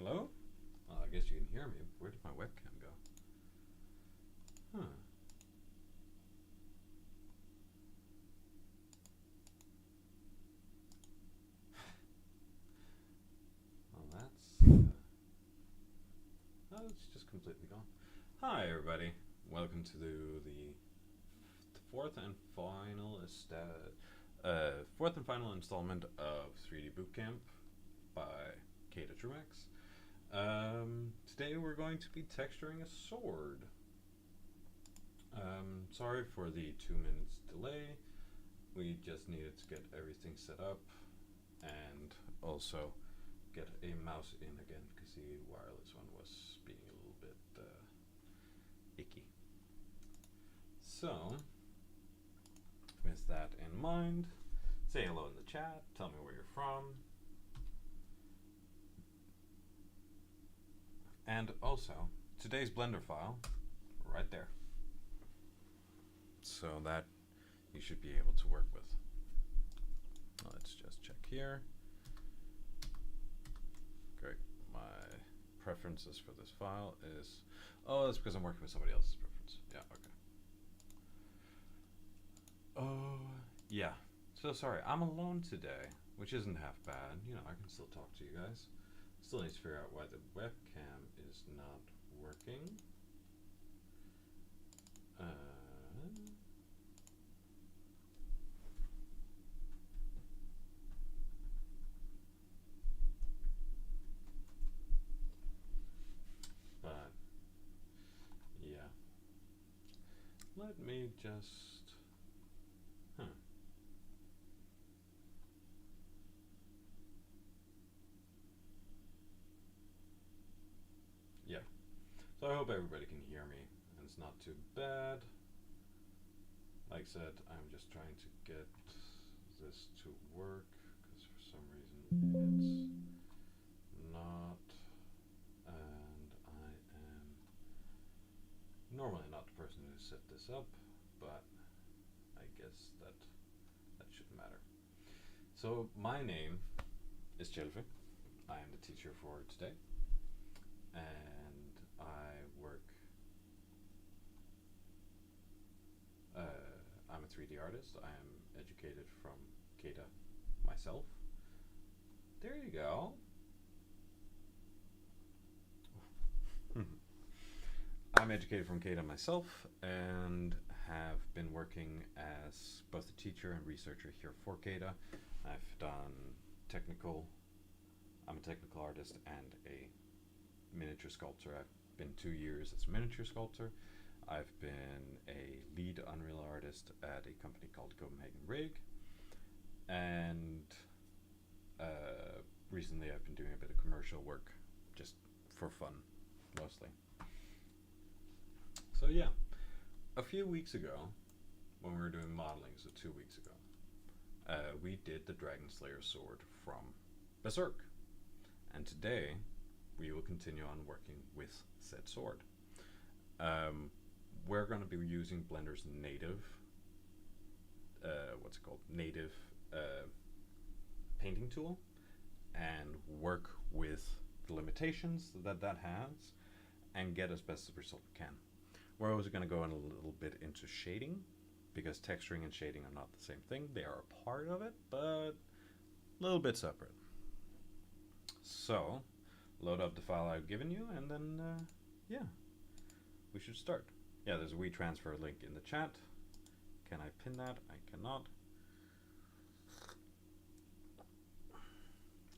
Hello? I guess you can hear me. Where did my webcam go? Huh. Well, oh, it's just completely gone. Hi, everybody. Welcome to the fourth and final installment of 3D Bootcamp by CADA Trumax. Today we're going to be texturing a sword. Sorry for the 2 minutes delay. We just needed to get everything set up and also get a mouse in again because the wireless one was being a little bit icky. So, with that in mind, say hello in the chat, tell me where you're from, and also today's Blender file right there, so that you should be able to work with. Let's just check here. Great. My preferences for this file is, oh, that's because I'm working with somebody else's preference. Yeah, okay. Oh, yeah. So sorry, I'm alone today, which isn't half bad. You know, I can still talk to you guys. Still need to figure out why the webcam is not working. But yeah, let me just, yeah. So I hope everybody can hear me and it's not too bad. Like I said, I'm just trying to get this to work because for some reason it's not, and I am normally not the person who set this up, but I guess that shouldn't matter. So my name is Chelfe. I am the teacher for today, and I work. I'm a 3D artist. I am educated from CADA myself. There you go. I'm educated from CADA myself and have been working as both a teacher and researcher here for CADA. I've done I'm a technical artist and a miniature sculptor. I've been 2 years as a miniature sculptor. I've been a lead Unreal artist at a company called Copenhagen Rig, and recently I've been doing a bit of commercial work just for fun mostly. So yeah, a few weeks ago when we were doing modeling, so 2 weeks ago, we did the Dragon Slayer sword from Berserk, and today we will continue on working with said sword. We're going to be using Blender's native, native painting tool, and work with the limitations that has, and get as best a result we can. We're also going to go in a little bit into shading, because texturing and shading are not the same thing. They are a part of it, but a little bit separate. So, load up the file I've given you, and then, yeah, we should start. Yeah, there's a WeTransfer link in the chat. Can I pin that? I cannot.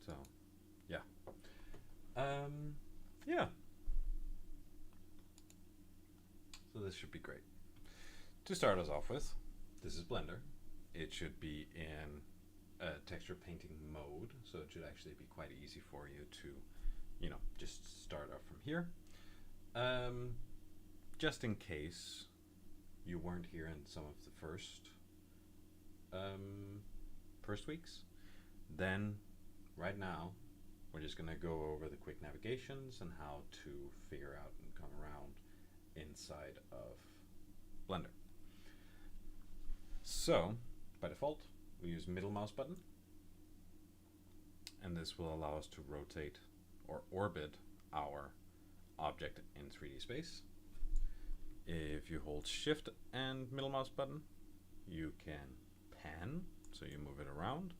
So, yeah. Yeah. So this should be great. To start us off with, this is Blender. It should be in texture painting mode, so it should actually be quite easy for you to, you know, just start off from here. Just in case you weren't here in some of the first weeks, then right now we're just going to go over the quick navigations and how to figure out and come around inside of Blender. So by default we use middle mouse button, and this will allow us to rotate or orbit our object in 3D space. If you hold Shift and middle mouse button, you can pan, so you move it around.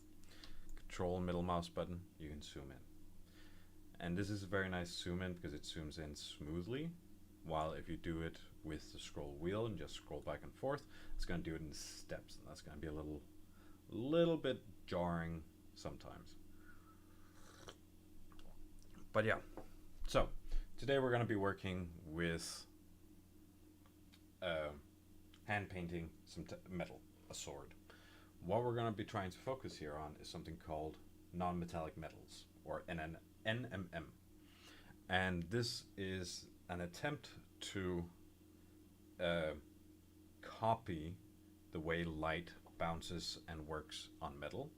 Control middle mouse button, you can zoom in. And this is a very nice zoom in because it zooms in smoothly, while if you do it with the scroll wheel and just scroll back and forth, it's going to do it in steps, and that's going to be a little bit jarring sometimes. But yeah, so today we're going to be working with hand painting some metal, a sword. What we're going to be trying to focus here on is something called non-metallic metals, or NMM. And this is an attempt to copy the way light bounces and works on metal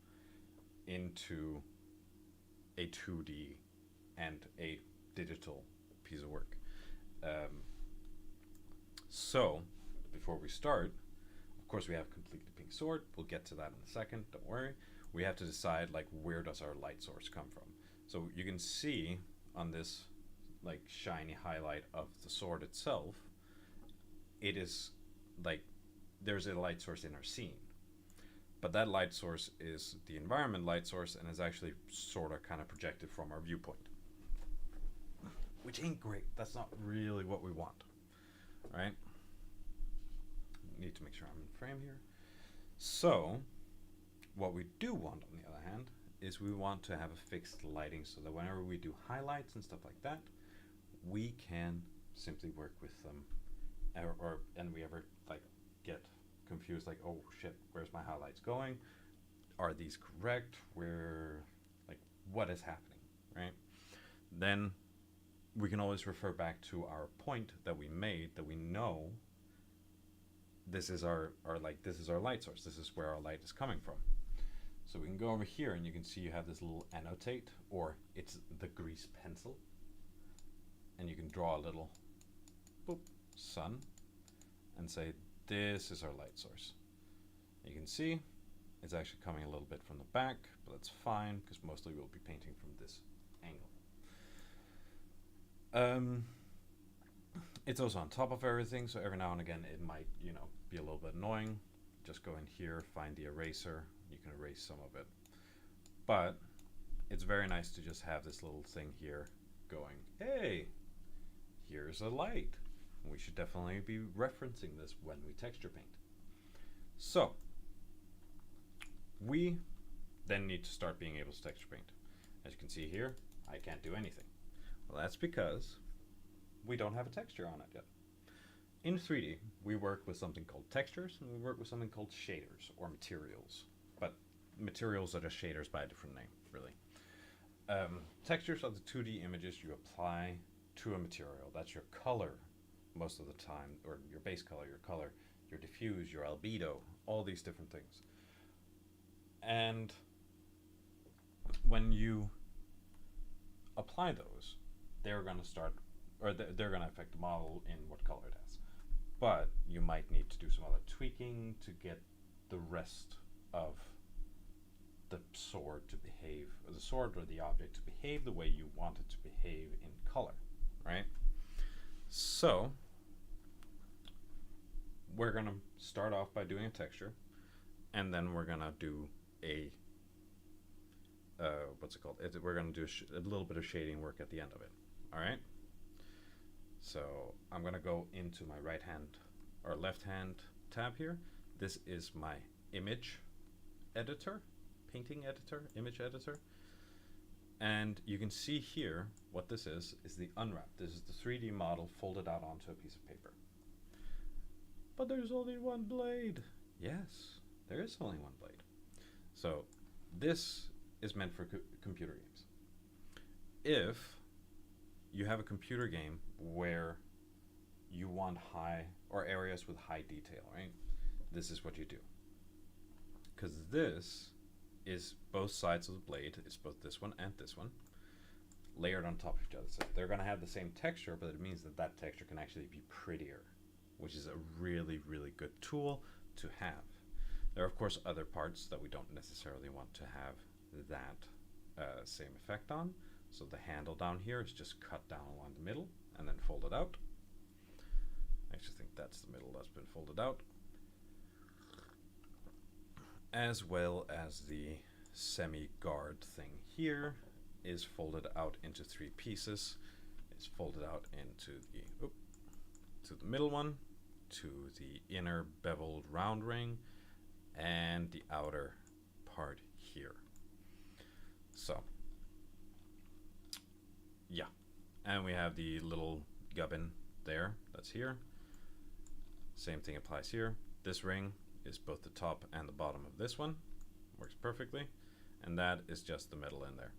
into a 2D and a digital piece of work. So, before we start, of course we have a completely pink sword. We'll get to that in a second, don't worry. We have to decide, like, where does our light source come from? So you can see on this, like, shiny highlight of the sword itself, it is, like, there's a light source in our scene. But that light source is the environment light source and is actually sort of kind of projected from our viewpoint. Which ain't great. That's not really what we want. Right? Need to make sure I'm in frame here. So, what we do want, on the other hand, is we want to have a fixed lighting so that whenever we do highlights and stuff like that, we can simply work with them, and we ever like get confused, like, oh shit, where's my highlights going? Are these correct? Where, like, what is happening, right? Then we can always refer back to our point that we made, that we know this is our this is our light source. This is where our light is coming from. So we can go over here and you can see you have this little annotate, or it's the grease pencil. And you can draw a little boop, sun, and say this is our light source. You can see it's actually coming a little bit from the back, but that's fine because mostly we'll be painting from this angle. It's also on top of everything, so every now and again it might, you know, be a little bit annoying. Just go in here, find the eraser, you can erase some of it. But it's very nice to just have this little thing here going, hey, here's a light. We should definitely be referencing this when we texture paint. So, we then need to start being able to texture paint. As you can see here, I can't do anything. Well, that's because we don't have a texture on it yet. In 3D, we work with something called textures, and we work with something called shaders, or materials. But materials are just shaders by a different name, really. Textures are the 2D images you apply to a material. That's your color most of the time, or your base color, your diffuse, your albedo, all these different things. And when you apply those, they're going to start, or they're going to affect the model in what color it has. But you might need to do some other tweaking to get the rest of the sword to behave, or the sword or the object to behave the way you want it to behave in color, right? So, we're going to start off by doing a texture, and then we're going to do a, what's it called? We're going to do a little bit of shading work at the end of it, all right? So I'm going to go into my right hand or left hand tab here. This is my image editor, painting editor, image editor. And you can see here what this is the unwrap. This is the 3D model folded out onto a piece of paper. But there's only one blade. Yes, there is only one blade. So this is meant for computer games. If you have a computer game where you want high, or areas with high detail, right? This is what you do. Because this is both sides of the blade, it's both this one and this one, layered on top of each other. So they're going to have the same texture, but it means that that texture can actually be prettier, which is a really, really good tool to have. There are, of course, other parts that we don't necessarily want to have that same effect on, So the handle down here is just cut down along the middle and then folded out. I actually think that's the middle that's been folded out. As well as the semi-guard thing here is folded out into 3 pieces. It's folded out into the middle one, to the inner beveled round ring, and the outer part here. So, yeah. And we have the little gubbin there, that's here. Same thing applies here. This ring is both the top and the bottom of this one. Works perfectly. And that is just the metal in there.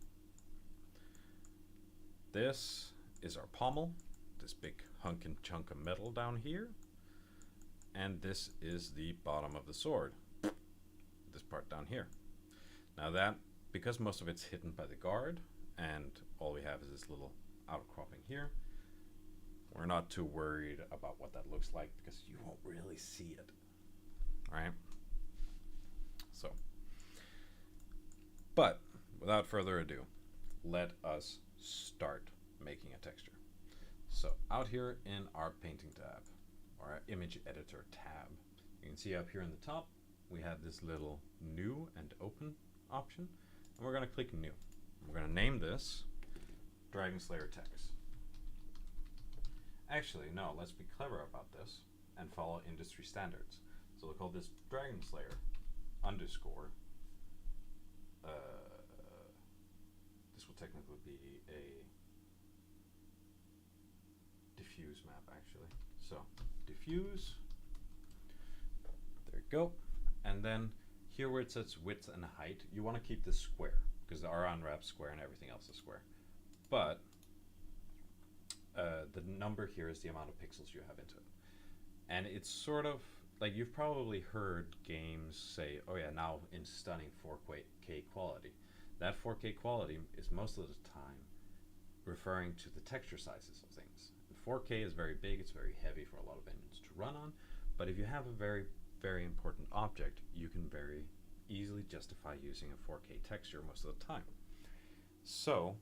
This is our pommel, this big hunk and chunk of metal down here. And this is the bottom of the sword, this part down here. Now that, because most of it's hidden by the guard, and all we have is this little outcropping here, we're not too worried about what that looks like because you won't really see it, right? So, but without further ado, let us start making a texture. So out here in our painting tab, or our image editor tab, you can see up here in the top, we have this little new and open option, and we're going to click new. We're going to name this Dragon Slayer Text. Actually, no, let's be clever about this and follow industry standards. So we'll call this Dragon Slayer underscore. This will technically be a diffuse map, actually. So diffuse, there you go. And then here where it says width and height, you want to keep this square because our unwrap square and everything else is square. But the number here is the amount of pixels you have into it. And it's sort of like you've probably heard games say, oh yeah, now in stunning 4K quality. That 4K quality is most of the time referring to the texture sizes of things. 4K is very big, it's very heavy for a lot of engines to run on, but if you have a very, very important object, you can very easily justify using a 4K texture most of the time. So,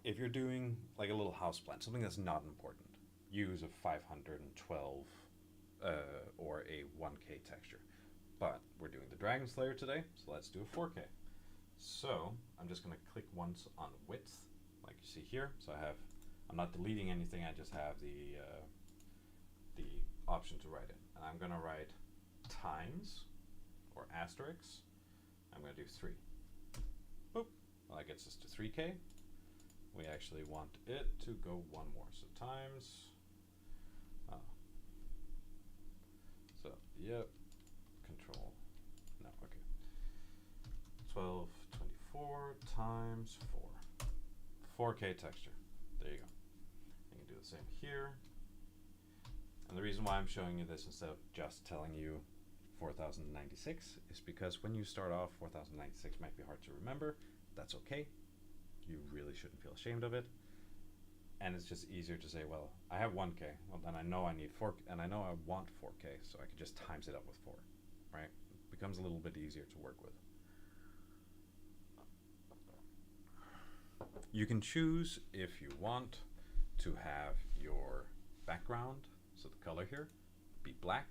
if you're doing like a little house plan, something that's not important, use a 512 or a 1K texture. But we're doing the Dragon Slayer today, so let's do a 4K. So, I'm just going to click once on width, like you see here. So I'm not deleting anything, I just have the option to write it. And I'm going to write times, or asterisks. I'm going to do 3. Boop. Well, that gets us to 3K. We actually want it to go one more. So times, so yep, control, no, okay. 1224 times 4. 4K texture. There you go. You can do the same here. And the reason why I'm showing you this instead of just telling you 4096 is because when you start off, 4096 might be hard to remember. That's okay. You really shouldn't feel ashamed of it. And it's just easier to say, well, I have 1K. Well, then I know I need 4K, and I know I want 4K, so I can just times it up with 4, right? It becomes a little bit easier to work with. You can choose if you want to have your background, so the color here, be black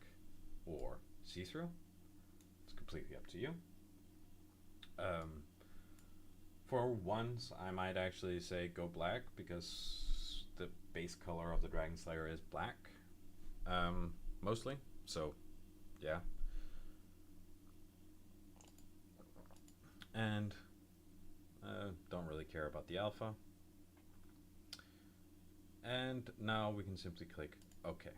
or see-through. It's completely up to you. For once, I might actually say go black because the base color of the Dragon Slayer is black, mostly. So, yeah. And don't really care about the alpha. And now we can simply click OK.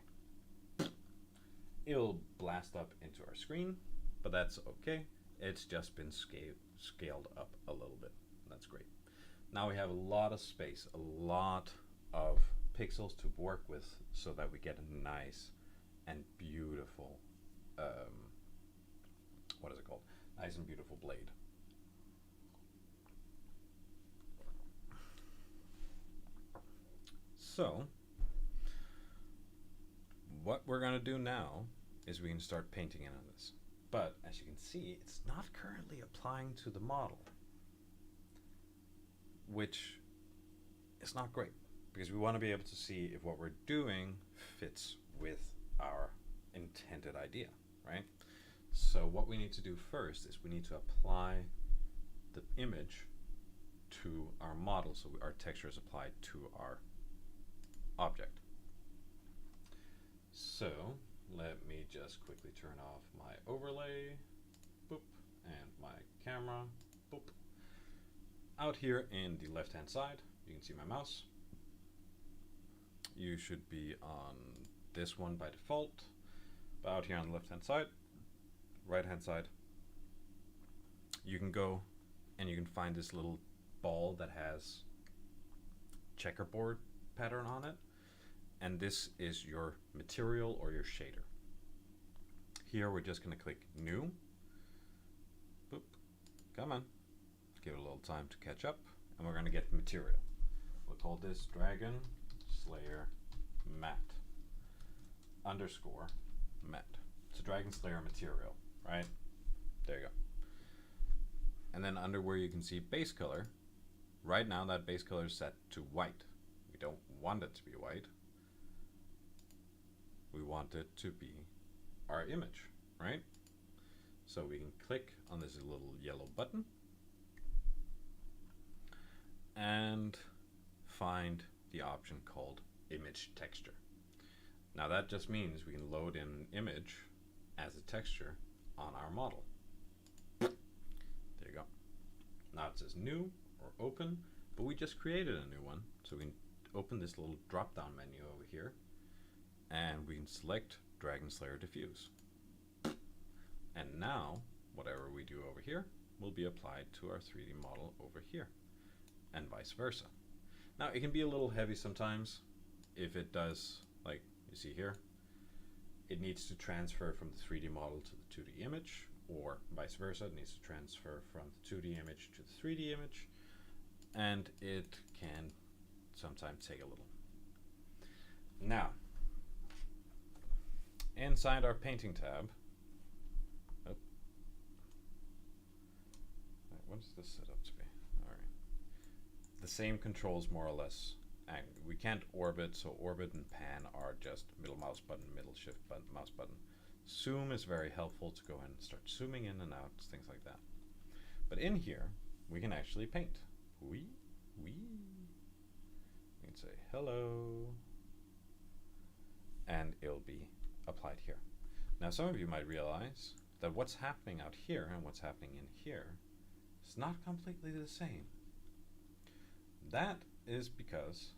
It'll blast up into our screen, but that's okay. It's just been scaled up a little bit. That's great. Now we have a lot of space, a lot of pixels to work with so that we get a nice and beautiful, what is it called? Nice and beautiful blade. So, what we're going to do now is we can start painting in on this. But as you can see, it's not currently applying to the model, which it's not great, because we want to be able to see if what we're doing fits with our intended idea, right? So what we need to do first is we need to apply the image to our model, so our texture is applied to our object. So let me just quickly turn off my overlay, boop, and my camera, boop. Out here in the left hand side, you can see my mouse. You should be on this one by default, but out here on the left hand side, right hand side, you can go and you can find this little ball that has checkerboard pattern on it, and this is your material or your shader. Here we're just going to click new. Boop. Come on. Give it a little time to catch up, and we're going to get material. We'll call this Dragon Slayer Matte underscore matte. It's a Dragon Slayer material, right? There you go. And then under where you can see base color, right now that base color is set to white. We don't want it to be white. We want it to be our image, right? So we can click on this little yellow button and find the option called image texture. Now that just means we can load in an image as a texture on our model. There you go. Now it says new or open, but we just created a new one. So we can open this little drop down menu over here, and we can select Dragon Slayer Diffuse. And now whatever we do over here will be applied to our 3D model over here, and vice versa. Now it can be a little heavy sometimes if it does, like you see here, it needs to transfer from the 3D model to the 2D image, or vice versa, it needs to transfer from the 2D image to the 3D image, and it can sometimes take a little. Now, inside our painting tab, what is this set up to be? Alright. The same controls more or less. And we can't orbit, so orbit and pan are just middle mouse button, middle shift button, mouse button. Zoom is very helpful to go ahead and start zooming in and out, things like that. But in here, we can actually paint. We can say hello, and it'll be applied here. Now some of you might realize that what's happening out here and what's happening in here is not completely the same. That is because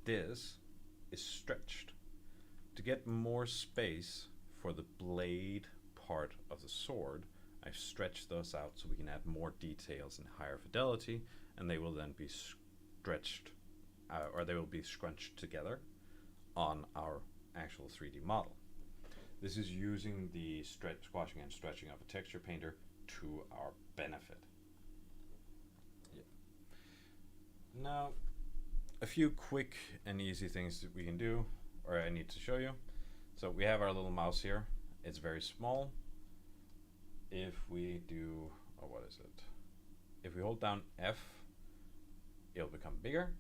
this is stretched. To get more space for the blade part of the sword, I've stretched those out so we can add more details and higher fidelity, and they will then be stretched, or they will be scrunched together on our actual 3D model. This is using the squashing and stretching of a texture painter to our benefit. Yeah. Now, a few quick and easy things that we can do, or I need to show you. So we have our little mouse here. It's very small. If we do, oh, what is it? If we hold down F, it'll become bigger.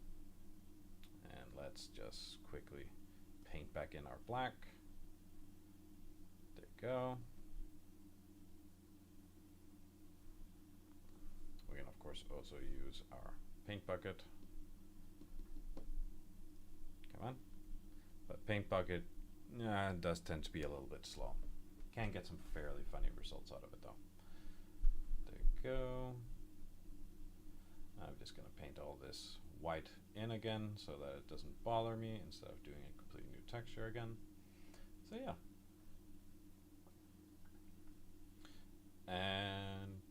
And let's just quickly paint back in our black. There you go. We can of course also use our paint bucket. Come on. But paint bucket does tend to be a little bit slow. Can get some fairly funny results out of it though. There you go. I'm just going to paint all this white in again so that it doesn't bother me instead of doing a completely new texture again. So yeah. And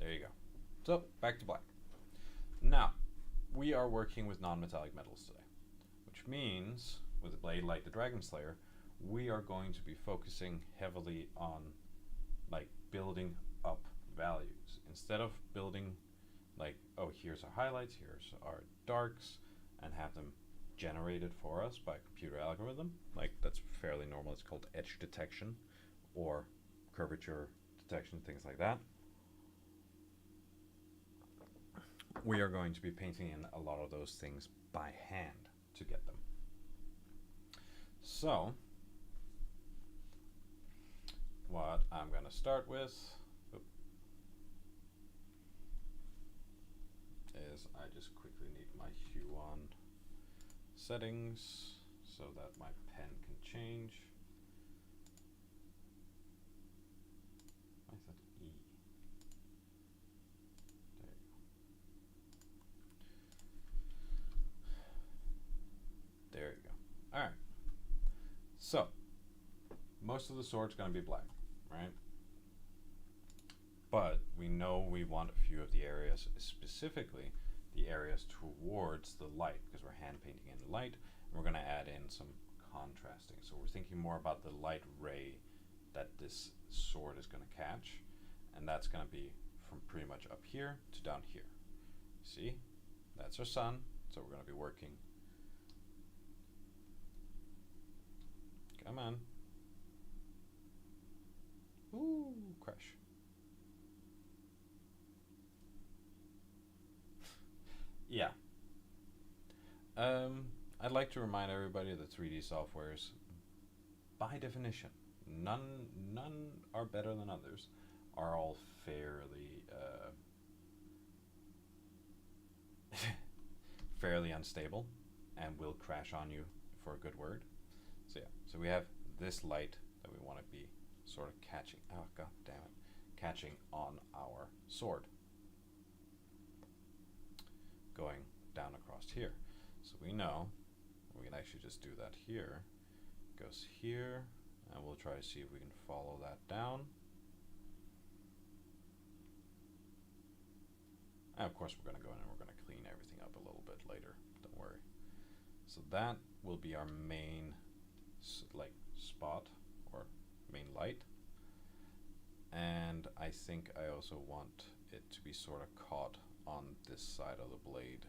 there you go. So back to black. Now we are working with non-metallic metals today, which means with a blade like the Dragon Slayer, we are going to be focusing heavily on like building up values instead of building like, oh, here's our highlights, here's our darks, and have them generated for us by a computer algorithm. Like that's fairly normal. It's called edge detection or curvature detection, things like that. We are going to be painting in a lot of those things by hand to get them. So what I'm going to start with is I just quickly need my hue on settings so that my pen can change. Why is that E? There you go. There you go. All right. So most of the sword's going to be black, right? But we know we want a few of the areas, specifically the areas towards the light, because we're hand painting in light, and we're going to add in some contrasting. So we're thinking more about the light ray that this sword is going to catch, and that's going to be from pretty much up here to down here. See? That's our sun, so we're going to be working. Come on. Ooh, crash. Yeah. I'd like to remind everybody that 3D softwares, by definition, none are better than others, are all fairly fairly unstable and will crash on you for a good word. So yeah, so we have this light that we want to be sort of catching, oh god damn it, catching on our sword, going down across here. So we know we can actually just do that here. Goes here, and we'll try to see if we can follow that down. And of course we're going to go in and we're going to clean everything up a little bit later, don't worry. So that will be our main spot or main light. And I think I also want it to be sort of caught on this side of the blade.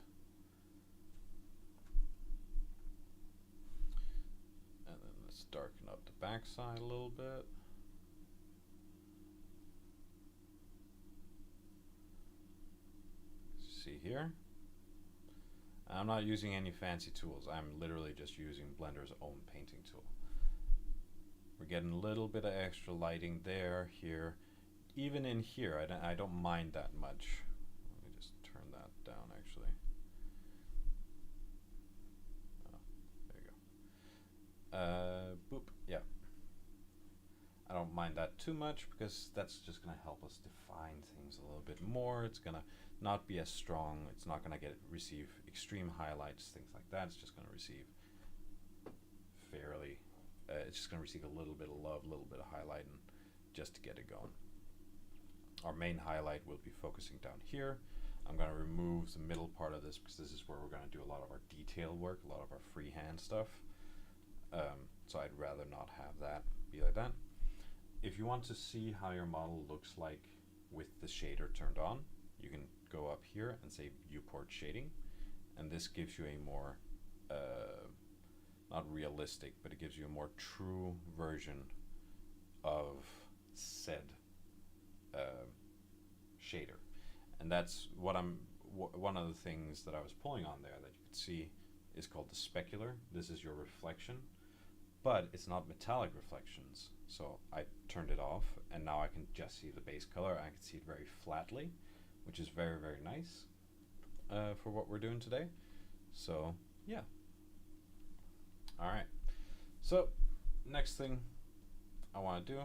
And then let's darken up the back side a little bit. See here? I'm not using any fancy tools. I'm literally just using Blender's own painting tool. We're getting a little bit of extra lighting there, here. Even in here, I don't mind that much. Let me just turn that down, actually. Oh, there you go. Boop, yeah. I don't mind that too much because that's just going to help us define things a little bit more. It's going to not be as strong. It's not going to receive extreme highlights, things like that. It's just going to receive fairly, it's just going to receive a little bit of love, a little bit of highlight, and just to get it going. Our main highlight will be focusing down here. I'm going to remove the middle part of this because this is where we're going to do a lot of our detail work, a lot of our freehand stuff. So I'd rather not have that be like that. If you want to see how your model looks like with the shader turned on, you can go up here and say viewport shading, and this gives you a more not realistic, but it gives you a more true version of said shader. And that's what one of the things that I was pulling on there that you could see is called the specular. This is your reflection, but it's not metallic reflections. So I turned it off, and now I can just see the base color. I can see it very flatly, which is very, very nice for what we're doing today. So yeah. All right. So next thing I want to do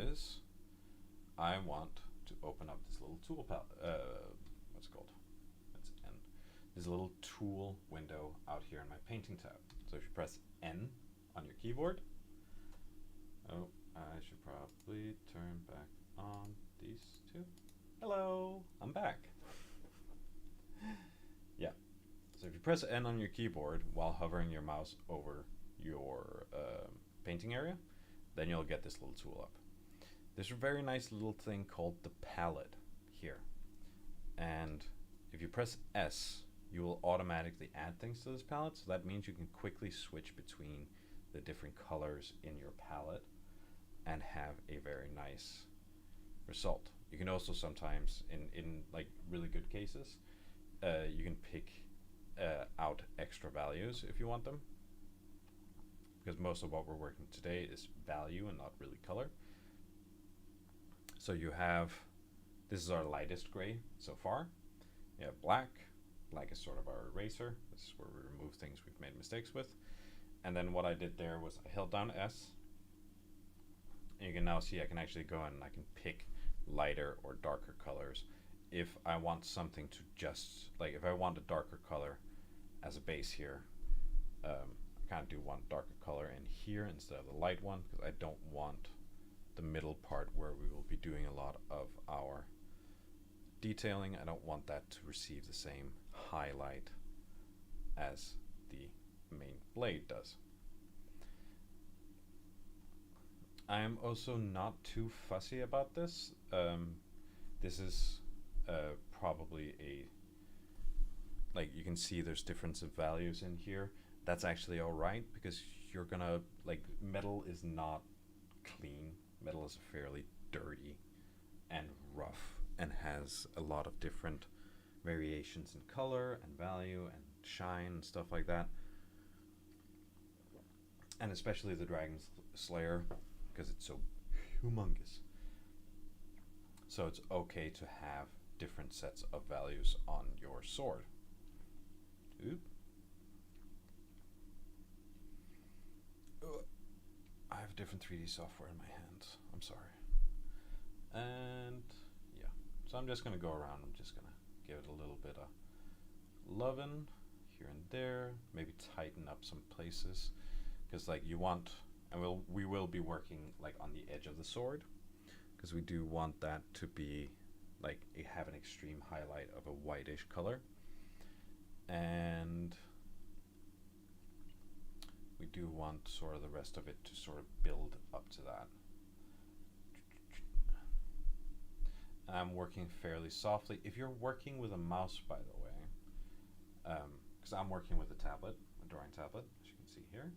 is I want to open up this little tool palette. What's it called? That's N. There's a little tool window out here in my painting tab. So if you press N on your keyboard, oh, I should probably turn back on these two. Hello, I'm back. Yeah. So if you press N on your keyboard while hovering your mouse over your painting area, then you'll get this little tool up. There's a very nice little thing called the palette here. And if you press S, you will automatically add things to this palette. So that means you can quickly switch between the different colors in your palette. and have a very nice result. You can also sometimes, in like really good cases, you can pick out extra values if you want them, because most of what we're working today is value and not really color. So you have, this is our lightest gray so far. You have black. Black is sort of our eraser. This is where we remove things we've made mistakes with. And then what I did there was I held down S. And you can now see I can actually go in and I can pick lighter or darker colors if I want something to just, like if I want a darker color as a base here, I kind of do want darker color in here instead of the light one, because I don't want the middle part where we will be doing a lot of our detailing. I don't want that to receive the same highlight as the main blade does. I am also not too fussy about this. This is probably a, like you can see there's difference of values in here. That's actually alright, because you're gonna, like, metal is not clean. Metal is fairly dirty and rough and has a lot of different variations in color and value and shine and stuff like that. And especially the Dragon Slayer, because it's so humongous. So it's okay to have different sets of values on your sword. Oop. I have different 3D software in my hands. I'm sorry. And yeah, so I'm just gonna go around. I'm just gonna give it a little bit of loving here and there. Maybe tighten up some places, because like you want, and we will be working like on the edge of the sword, because we do want that to be like have an extreme highlight of a whitish color, and we do want sort of the rest of it to sort of build up to that. I'm working fairly softly. If you're working with a mouse, by the way, because I'm working with a tablet, a drawing tablet, as you can see here,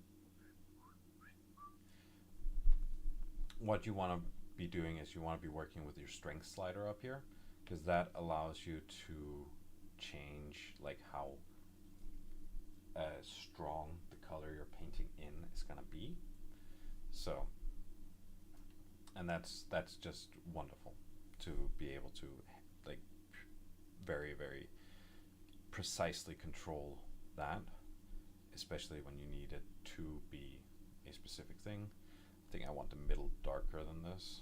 what you want to be doing is you want to be working with your strength slider up here, because that allows you to change like how strong the color you're painting in is going to be. So, and that's just wonderful to be able to like very, very precisely control that, especially when you need it to be a specific thing. I think I want the middle darker than this.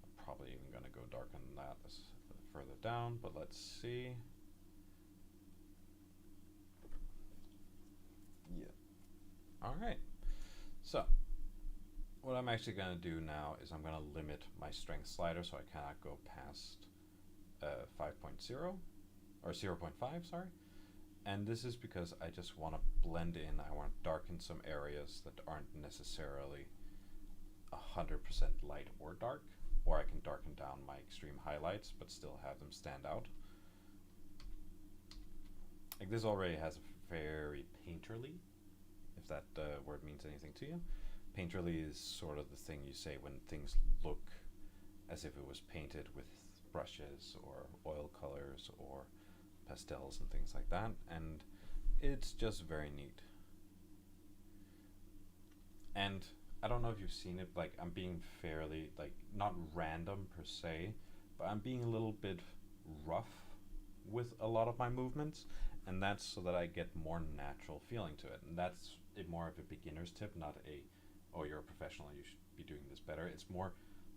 I'm probably even going to go darker than that further down, but let's see. Yeah. All right. So what I'm actually going to do now is I'm going to limit my strength slider, so I cannot go past 5.0 or 0.5, sorry. And this is because I just want to blend in. I want to darken some areas that aren't necessarily 100% light or dark, or I can darken down my extreme highlights but still have them stand out. Like this already has a very painterly, if that word means anything to you. Painterly is sort of the thing you say when things look as if it was painted with brushes or oil colors or pastels and things like that, and it's just very neat. And I don't know if you've seen it, like I'm being fairly, like not random per se, but I'm being a little bit rough with a lot of my movements, and that's so that I get more natural feeling to it. And that's more of a beginner's tip, not a, oh, you're a professional, you should be doing this better. It's more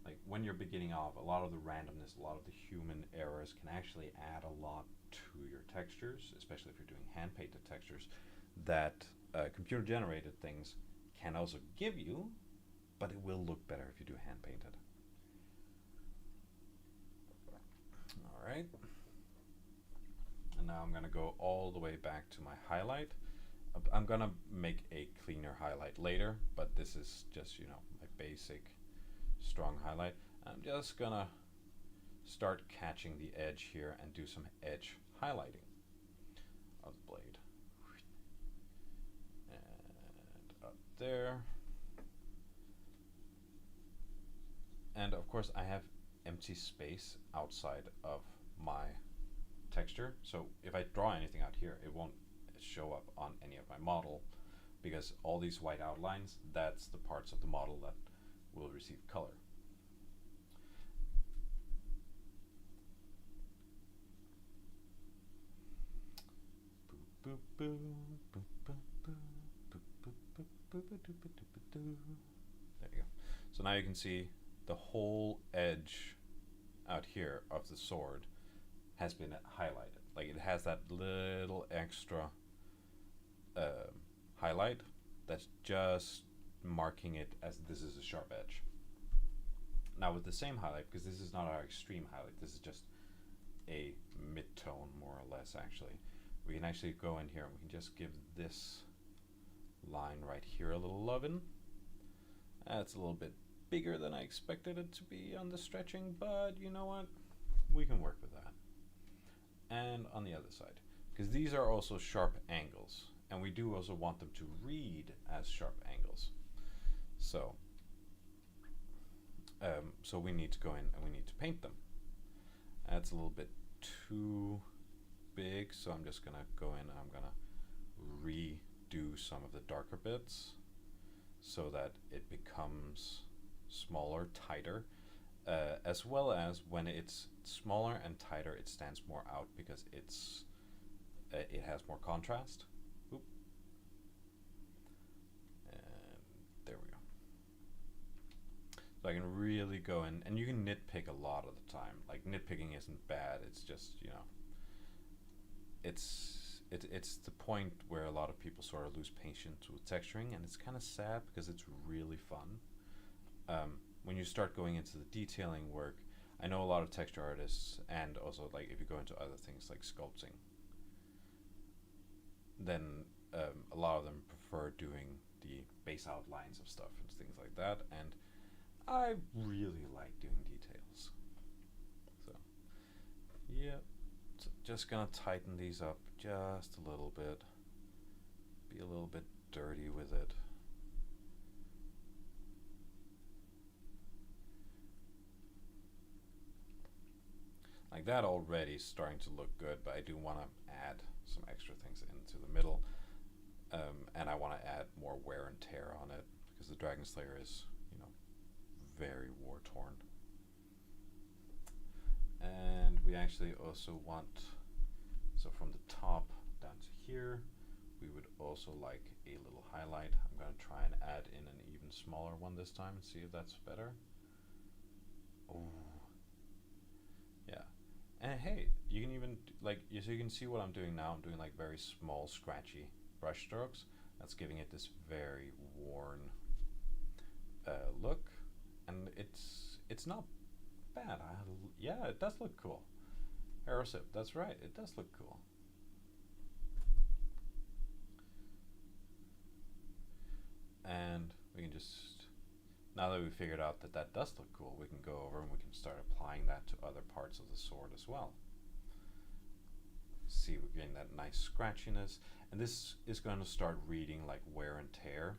like when you're beginning off, a lot of the randomness, a lot of the human errors can actually add a lot to your textures, especially if you're doing hand-painted textures, that computer-generated things can also give you, but it will look better if you do hand-painted. All right. And now I'm going to go all the way back to my highlight. I'm going to make a cleaner highlight later, but this is just, you know, my basic strong highlight. I'm just going to start catching the edge here and do some edge highlighting of the blade. And up there. course I have empty space outside of my texture, so if I draw anything out here, it won't show up on any of my model, because all these white outlines, that's the parts of the model that will receive color. There you go. So now you can see the whole edge out here of the sword has been highlighted. Like, it has that little extra highlight that's just marking it as this is a sharp edge. Now with the same highlight, because this is not our extreme highlight, this is just a mid-tone more or less actually, we can actually go in here and we can just give this line right here a little lovin'. That's a little bit bigger than I expected it to be on the stretching, but you know what? We can work with that. And on the other side, because these are also sharp angles, and we do also want them to read as sharp angles. So, so we need to go in and we need to paint them. That's a little bit too big, so I'm just gonna go in and I'm gonna redo some of the darker bits so that it becomes smaller, tighter, as well as when it's smaller and tighter, it stands more out because it's it has more contrast. Oop. And there we go. So I can really go in, and you can nitpick a lot of the time. Like, nitpicking isn't bad. It's just, you know, it's the point where a lot of people sort of lose patience with texturing, and it's kind of sad because it's really fun. When you start going into the detailing work, I know a lot of texture artists, and also like if you go into other things like sculpting, then a lot of them prefer doing the base outlines of stuff and things like that, and I really like doing details. So yeah, so just gonna tighten these up just a little bit, be a little bit dirty with it. Like that already is starting to look good, but I do want to add some extra things into the middle, and I want to add more wear and tear on it because the Dragon Slayer is, you know, very war torn. And we actually also want, so from the top down to here, we would also like a little highlight. I'm going to try and add in an even smaller one this time and see if that's better. Oh, yeah. And hey, you can even, like, so you can see what I'm doing now. I'm doing like very small, scratchy brush strokes. That's giving it this very worn look, and it's not bad. Yeah, it does look cool. Aerosip, that's right, it does look cool. And we can just, now that we figured out that that does look cool, we can go over and we can start applying that to other parts of the sword as well. See, we're getting that nice scratchiness, and this is going to start reading like wear and tear.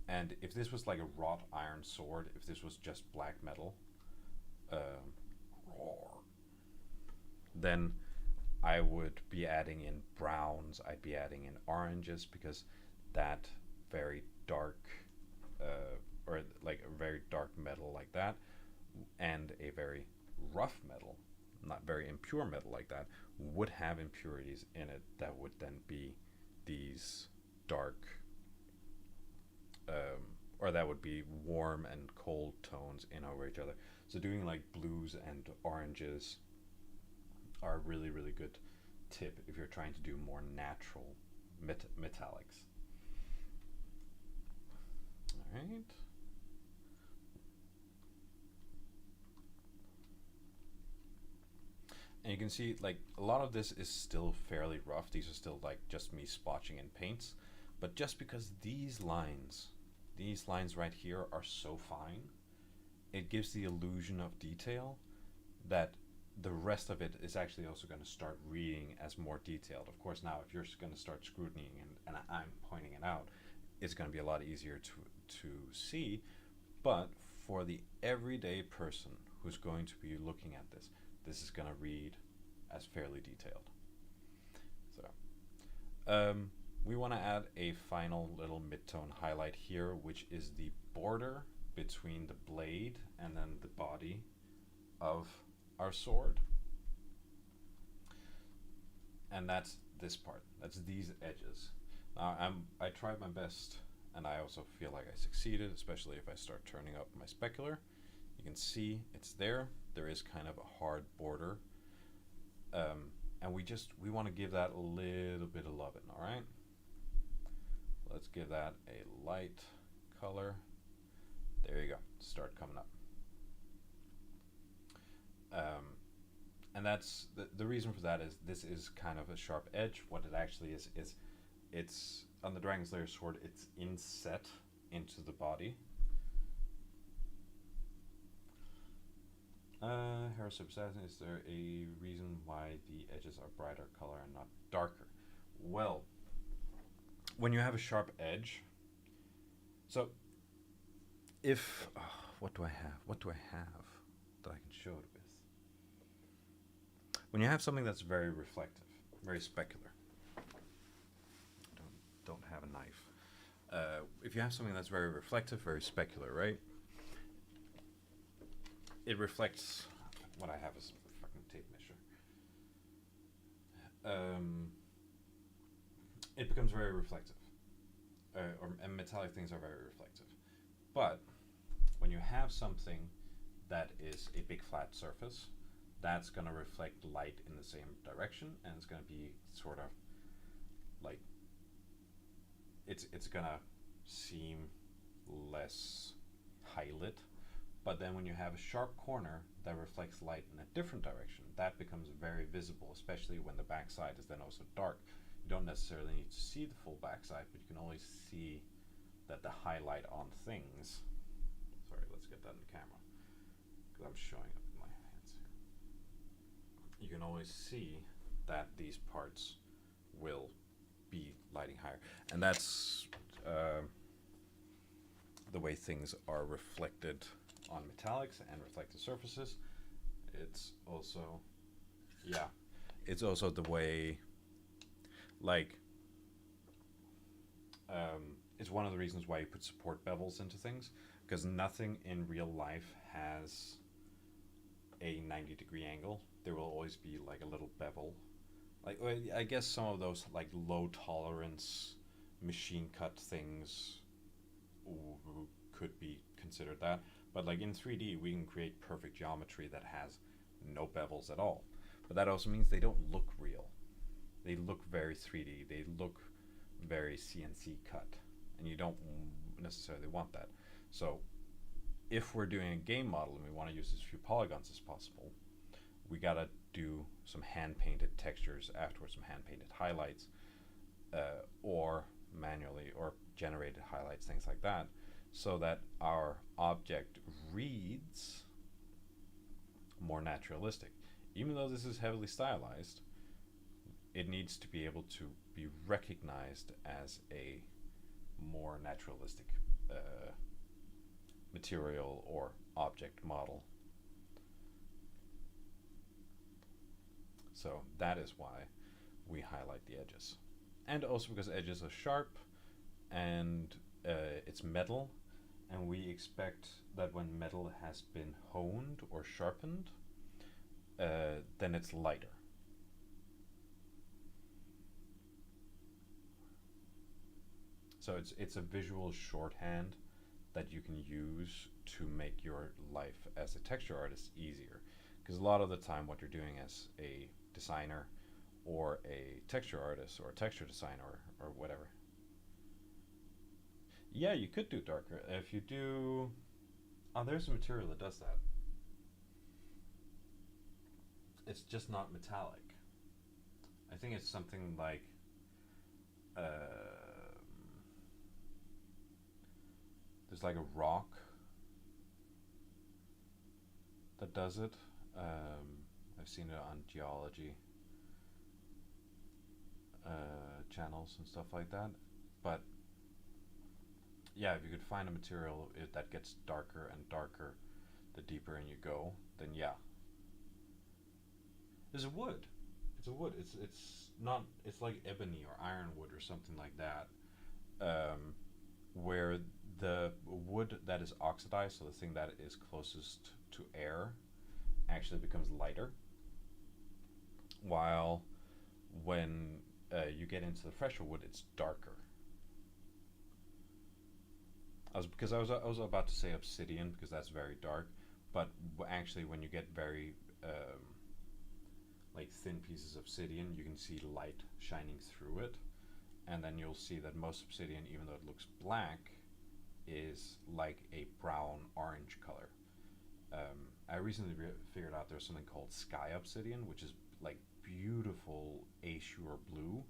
And if this was like a wrought iron sword, if this was just black metal, then I would be adding in browns, I'd be adding in oranges, because that very dark, or like a very dark metal like that, and a very rough metal, not very impure metal like that, would have impurities in it that would then be these dark, or that would be warm and cold tones in over each other. So doing like blues and oranges are a really, really good tip if you're trying to do more natural metallics. All right. And you can see like a lot of this is still fairly rough. These are still like just me spotching in paints, but just because these lines right here are so fine, it gives the illusion of detail that the rest of it is actually also going to start reading as more detailed. Of course, now if you're going to start scrutinying and I'm pointing it out, it's going to be a lot easier to see. But for the everyday person who's going to be looking at this, this is going to read as fairly detailed. So we want to add a final little mid-tone highlight here, which is the border between the blade and then the body of our sword. And that's this part. That's these edges. Now I tried my best, and I also feel like I succeeded, especially if I start turning up my specular. You can see it's there. There is kind of a hard border. And we want to give that a little bit of loving, all right? Let's give that a light color. There you go. Start coming up. And that's the reason for that is this is kind of a sharp edge. What it actually is it's on the Dragon Slayer sword, it's inset into the body. Heroes Assassin, is there a reason why the edges are brighter color and not darker? Well, when you have a sharp edge, so if what do I have that I can show it with? When you have something that's very reflective, very specular, don't have a knife. If you have something that's very reflective, very specular, right? It reflects. What I have is a fucking tape measure. It becomes very reflective, and metallic things are very reflective. But when you have something that is a big flat surface, that's going to reflect light in the same direction, and it's going to be sort of like it's going to seem less highlit. But then when you have a sharp corner that reflects light in a different direction, that becomes very visible, especially when the backside is then also dark. You don't necessarily need to see the full backside, but you can always see that the highlight on things. Sorry, let's get that in the camera, because I'm showing up in my hands here. You can always see that these parts will be lighting higher. And that's the way things are reflected on metallics and reflective surfaces. It's also, it's also the way, like, it's one of the reasons why you put support bevels into things, because nothing in real life has a 90-degree angle. There will always be like a little bevel. Like, I guess some of those like low tolerance machine cut things could be considered that. But like in 3D, we can create perfect geometry that has no bevels at all. But that also means they don't look real. They look very 3D. They look very CNC cut. And you don't necessarily want that. So if we're doing a game model and we want to use as few polygons as possible, we gotta do some hand-painted textures afterwards, some hand-painted highlights, or manually, or generated highlights, things like that, so that our object reads more naturalistic. Even though this is heavily stylized, it needs to be able to be recognized as a more naturalistic material or object model. So that is why we highlight the edges. And also because edges are sharp and it's metal, and we expect that when metal has been honed or sharpened, then it's lighter. So it's a visual shorthand that you can use to make your life as a texture artist easier. Because a lot of the time what you're doing as a designer or a texture artist or a texture designer or whatever. Yeah, you could do darker. If you do... Oh, there's a material that does that. It's just not metallic. I think it's something like... there's like a rock that does it. I've seen it on geology channels and stuff like that. But yeah, if you could find a material that gets darker and darker the deeper in you go, then yeah, it's a wood. It's a wood. It's not. It's like ebony or ironwood or something like that, um, where the wood that is oxidized, so the thing that is closest to air, actually becomes lighter, while when you get into the fresher wood, it's darker. I was about to say obsidian because that's very dark, but actually when you get very like thin pieces of obsidian, you can see light shining through it, and then you'll see that most obsidian, even though it looks black, is like a brown orange color. I recently figured out there's something called sky obsidian, which is like beautiful azure blue,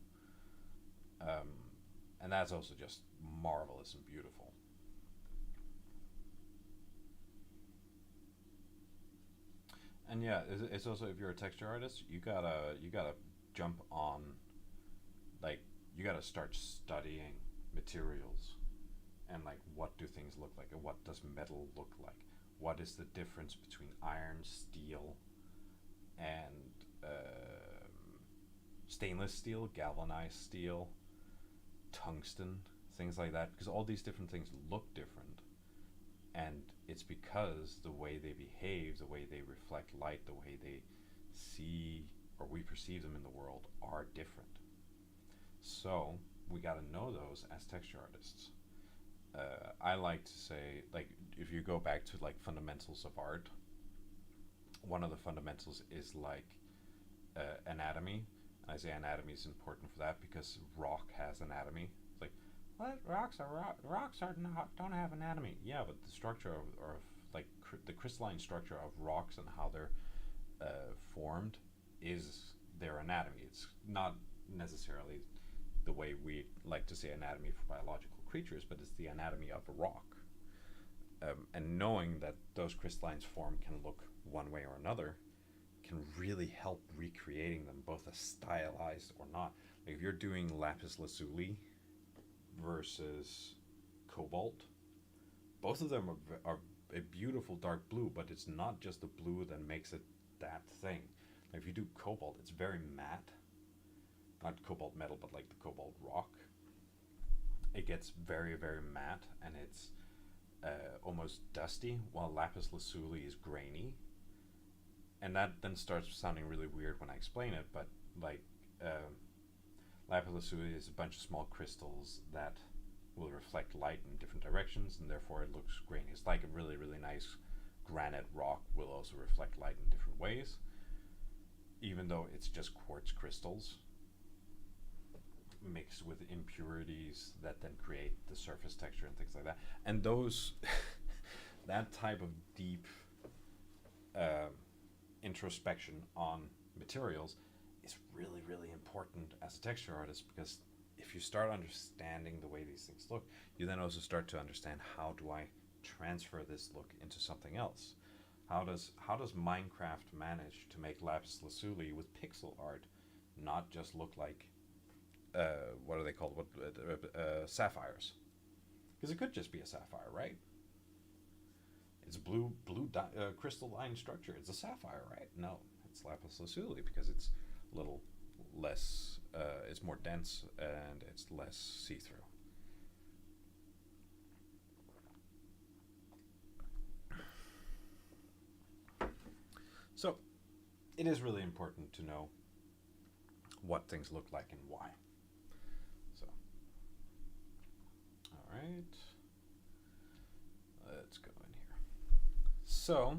um, and that's also just marvelous and beautiful. And yeah, it's also if you're a texture artist, you gotta jump on, like, you gotta start studying materials and like what do things look like and what does metal look like. What is the difference between iron, steel, and stainless steel, galvanized steel, tungsten, things like that? Because all these different things look different, and it's because the way they behave, the way they reflect light, the way they see or we perceive them in the world are different. So we got to know those as texture artists. I like to say, like, if you go back to like fundamentals of art, one of the fundamentals is like anatomy. I say anatomy is important for that because rock has anatomy. It's like, what, rocks are not, don't have anatomy. Yeah, but the structure of like the crystalline structure of rocks and how they're formed is their anatomy. It's not necessarily the way we like to say anatomy for biological creatures, but it's the anatomy of a rock. And knowing that those crystallines form can look one way or another can really help recreating them, both as stylized or not. Like if you're doing lapis lazuli versus cobalt, both of them are a beautiful dark blue, but it's not just the blue that makes it that thing. Like if you do cobalt, it's very matte, not cobalt metal, but like the cobalt rock. It gets very, very matte and it's almost dusty, while lapis lazuli is grainy. And that then starts sounding really weird when I explain it, but like lapis lazuli is a bunch of small crystals that will reflect light in different directions, and therefore it looks grainy. It's like a really, really nice granite rock will also reflect light in different ways, even though it's just quartz crystals mixed with impurities that then create the surface texture and things like that. And those, that type of deep um, introspection on materials is really, really important as a texture artist, because if you start understanding the way these things look, you then also start to understand, how do I transfer this look into something else? How does Minecraft manage to make lapis lazuli with pixel art not just look like what are they called? Sapphires? Because it could just be a sapphire, right? It's crystalline structure. It's a sapphire, right? No, it's lapis lazuli because it's a little less. It's more dense and it's less see-through. So it is really important to know what things look like and why. So, all right, let's go in here. So,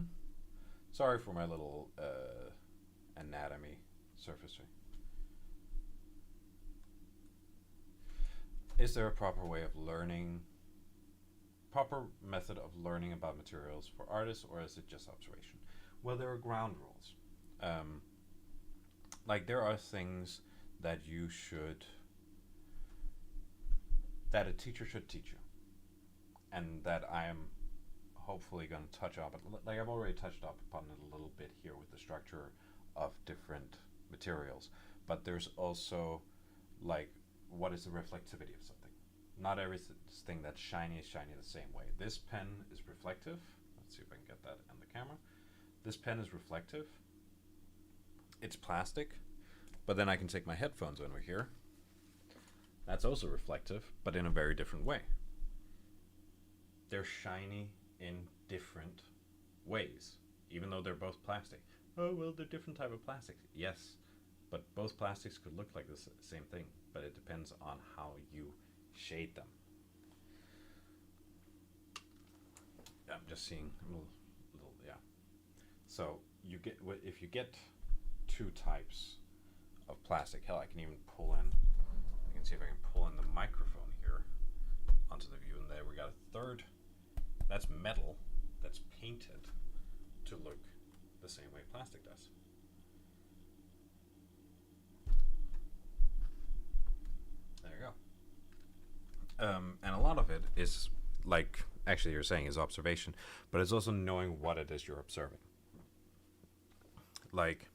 sorry for my little anatomy surfacing. Is there a proper way of learning, proper method of learning about materials for artists, or is it just observation? Well, there are ground rules. Like there are things that you should, that a teacher should teach you, and that I am hopefully going to touch on. But like I've already touched up upon it a little bit here with the structure of different materials. But there's also like, what is the reflectivity of something? not everything that's shiny is shiny the same way. This pen is reflective. Let's see if I can get that on the camera. This pen is reflective. It's plastic, but then I can take my headphones over here. That's also reflective, but in a very different way. They're shiny in different ways, even though they're both plastic. Oh, well, they're different type of plastics. Yes, but both plastics could look like the same thing, but it depends on how you shade them. I'm just seeing a little, yeah. So you get, if you get two types of plastic, hell, I can even pull in, I can see if I can pull in the microphone here onto the view, and there we got a third. That's metal that's painted to look the same way plastic does. There you go. And a lot of it is, like actually you're saying, is observation, but it's also knowing what it is you're observing. Like,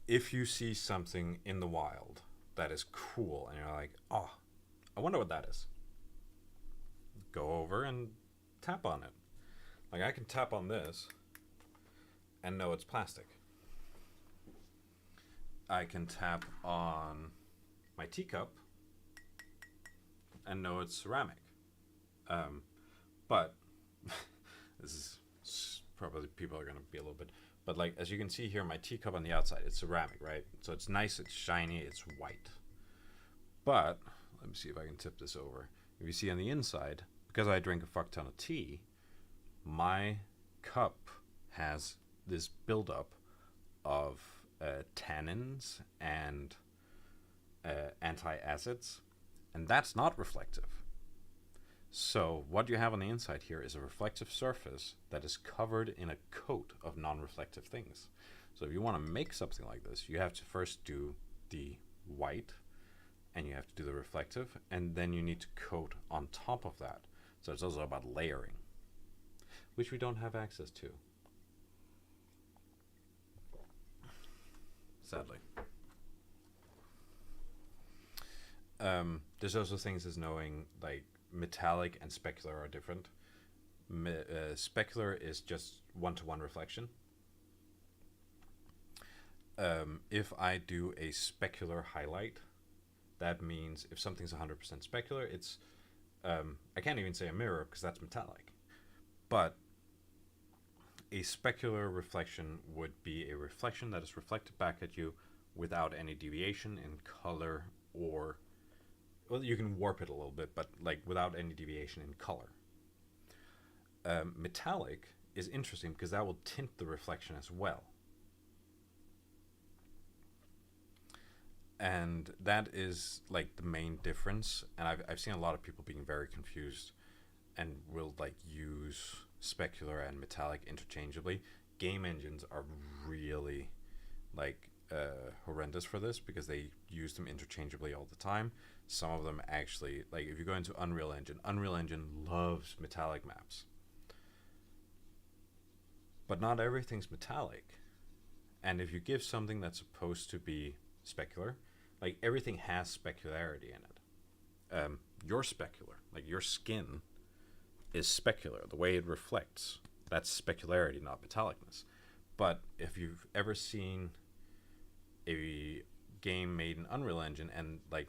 if you see something in the wild that is cool and you're like, oh, I wonder what that is, go over and tap on it. Like, I can tap on this and know it's plastic. I can tap on my teacup and know it's ceramic. But this is probably, people are going to be a little bit, but like, as you can see here, my teacup on the outside, it's ceramic, right? So it's nice, it's shiny, it's white. But let me see if I can tip this over. If you see on the inside, because I drink a fuck ton of tea, my cup has this buildup of tannins and anti-acids, and that's not reflective. So what you have on the inside here is a reflective surface that is covered in a coat of non-reflective things. So if you want to make something like this, you have to first do the white, and you have to do the reflective, and then you need to coat on top of that. So it's also about layering, which we don't have access to, sadly. There's also things as knowing, like, metallic and specular are different. Specular is just one-to-one reflection. If I do a specular highlight, that means if something's 100% specular, it's I can't even say a mirror because that's metallic. But a specular reflection would be a reflection that is reflected back at you without any deviation in color, or, well, you can warp it a little bit, but like without any deviation in color. Metallic is interesting because that will tint the reflection as well. And that is like the main difference. And I've seen a lot of people being very confused and will like use specular and metallic interchangeably. Game engines are really like horrendous for this because they use them interchangeably all the time. Some of them actually, like if you go into Unreal Engine loves metallic maps. But not everything's metallic. And if you give something that's supposed to be specular, like everything has specularity in it. You're specular, like your skin is specular. The way it reflects, that's specularity, not metallicness. But if you've ever seen a game made in Unreal Engine and like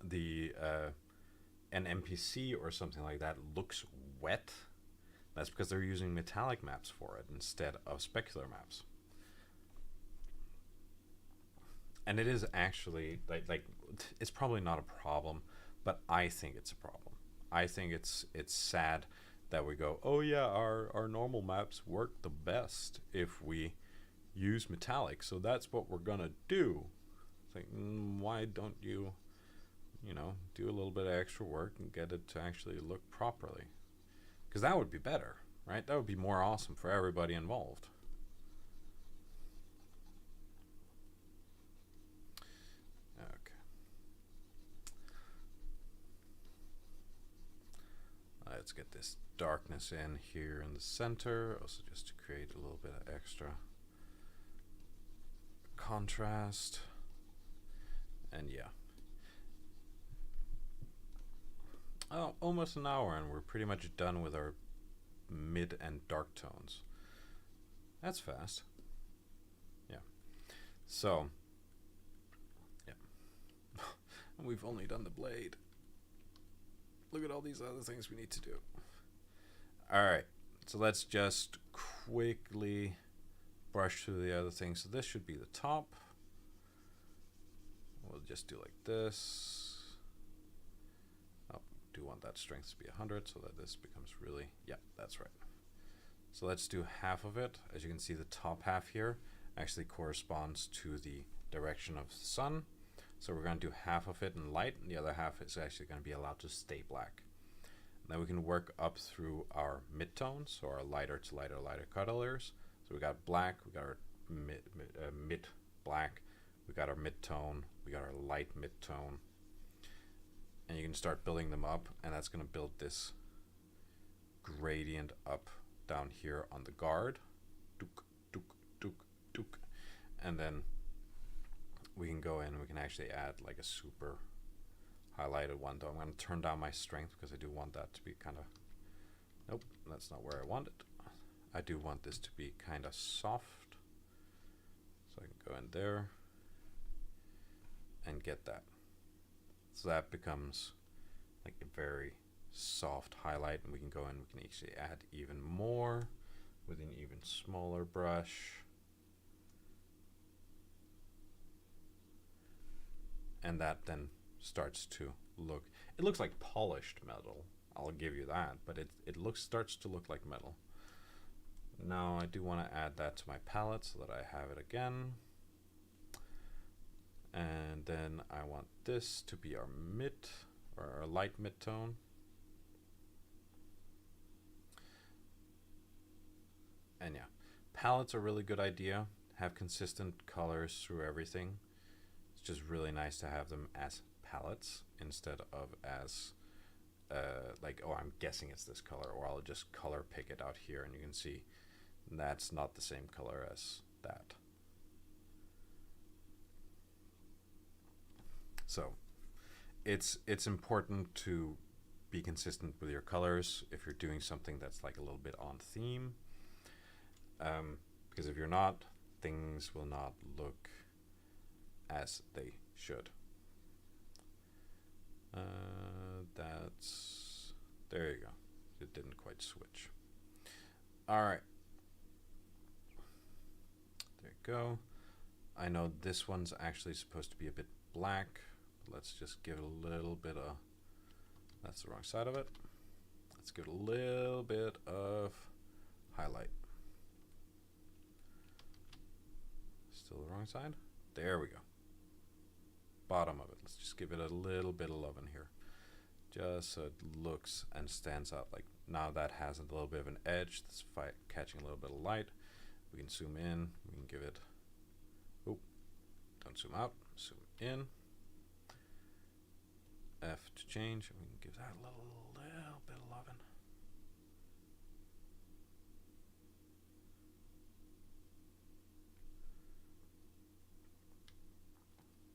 the an NPC or something like that looks wet, that's because they're using metallic maps for it instead of specular maps. And it is actually like it's probably not a problem, but I think it's a problem. I think it's sad that we go, oh yeah, our normal maps work the best if we use metallic, so that's what we're gonna do. It's like, why don't you do a little bit of extra work and get it to actually look properly? Because that would be better, right? That would be more awesome for everybody involved. Okay. Let's get this darkness in here in the center, also just to create a little bit of extra contrast. And yeah. almost an hour, and we're pretty much done with our mid and dark tones. That's fast. Yeah. So, yeah. And we've only done the blade. Look at all these other things we need to do. Alright, so let's just quickly brush through the other things. So this should be the top. We'll just do like this. Oh, do want that strength to be 100 so that this becomes really, yeah, that's right. So let's do half of it. As you can see, the top half here actually corresponds to the direction of the sun. So we're going to do half of it in light, and the other half is actually going to be allowed to stay black. And then we can work up through our midtones, so our lighter to lighter, lighter colors. So we got black, we got our mid black, we got our midtone, we got our light midtone. And you can start building them up, and that's going to build this gradient up down here on the guard. Dook, dook, dook, dook. And then we can go in and we can actually add like a super highlighted one, though I'm going to turn down my strength because I do want that to be kind of, nope, that's not where I want it. I do want this to be kind of soft, so I can go in there and get that. So that becomes like a very soft highlight, and we can go in, we can actually add even more with an even smaller brush. And that then starts to look, it looks like polished metal, I'll give you that, but it starts to look like metal. Now I do want to add that to my palette so that I have it again. And then I want this to be our mid, or our light mid-tone. And yeah, palettes are a really good idea. Have consistent colors through everything. It's just really nice to have them as palettes instead of as like, oh, I'm guessing it's this color, or I'll just color pick it out here, and you can see that's not the same color as that. So it's important to be consistent with your colors if you're doing something that's like a little bit on theme, because if you're not, things will not look as they should. That's, there you go. It didn't quite switch. All right. There you go. I know this one's actually supposed to be a bit black. Let's just give it a little bit of, that's the wrong side of it. Let's give it a little bit of highlight. Still the wrong side. There we go. Bottom of it. Let's just give it a little bit of love in here, just so it looks and stands out. Like now that has a little bit of an edge that's catching a little bit of light. We can zoom in. We can give it, oh, don't zoom out, zoom in. F to change, and we can give that a little bit of loving.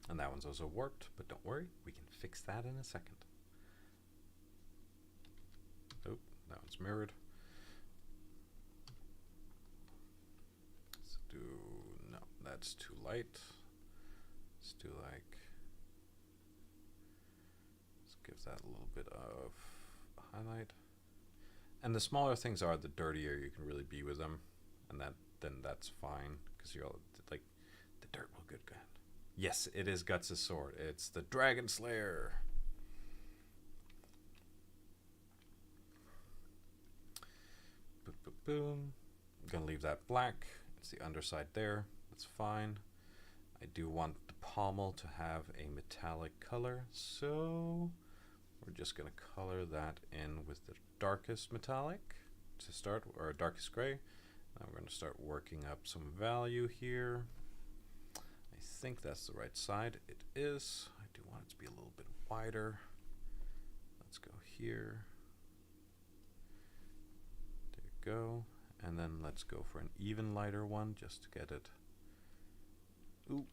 And that one's also warped, but don't worry, we can fix that in a second. Oh, that one's mirrored. Let's do, no, that's too light. Let's do like, let's give that a little bit of highlight. And the smaller things are, the dirtier you can really be with them, and then that's fine, because you're all, like, the dirt will good. Yes, it is Guts' sword. It's the Dragon Slayer. Boom, boom, boom. I'm gonna leave that black. It's the underside there. That's fine. I do want the pommel to have a metallic color, so we're just gonna color that in with the darkest metallic to start, or darkest gray. Now we're gonna start working up some value here. I think that's the right side. It is. I do want it to be a little bit wider. Let's go here. There you go. And then let's go for an even lighter one just to get it. Ooh,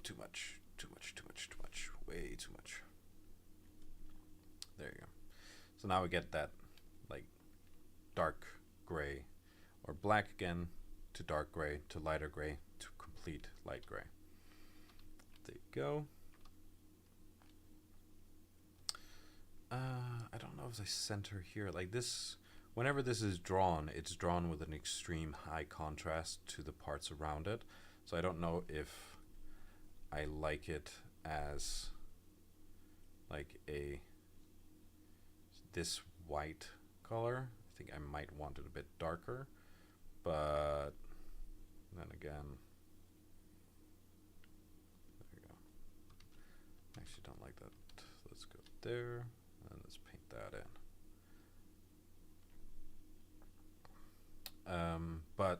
too much, too much, too much, too much, way too much. There you go. So now we get that like dark gray or black again to dark gray to lighter gray to complete light gray. There you go. I don't know if I center here like this. Whenever this is drawn, it's drawn with an extreme high contrast to the parts around it. So I don't know if I like it as like this white color. I think I might want it a bit darker, but then again, there we go. I actually don't like that. Let's go there and let's paint that in. But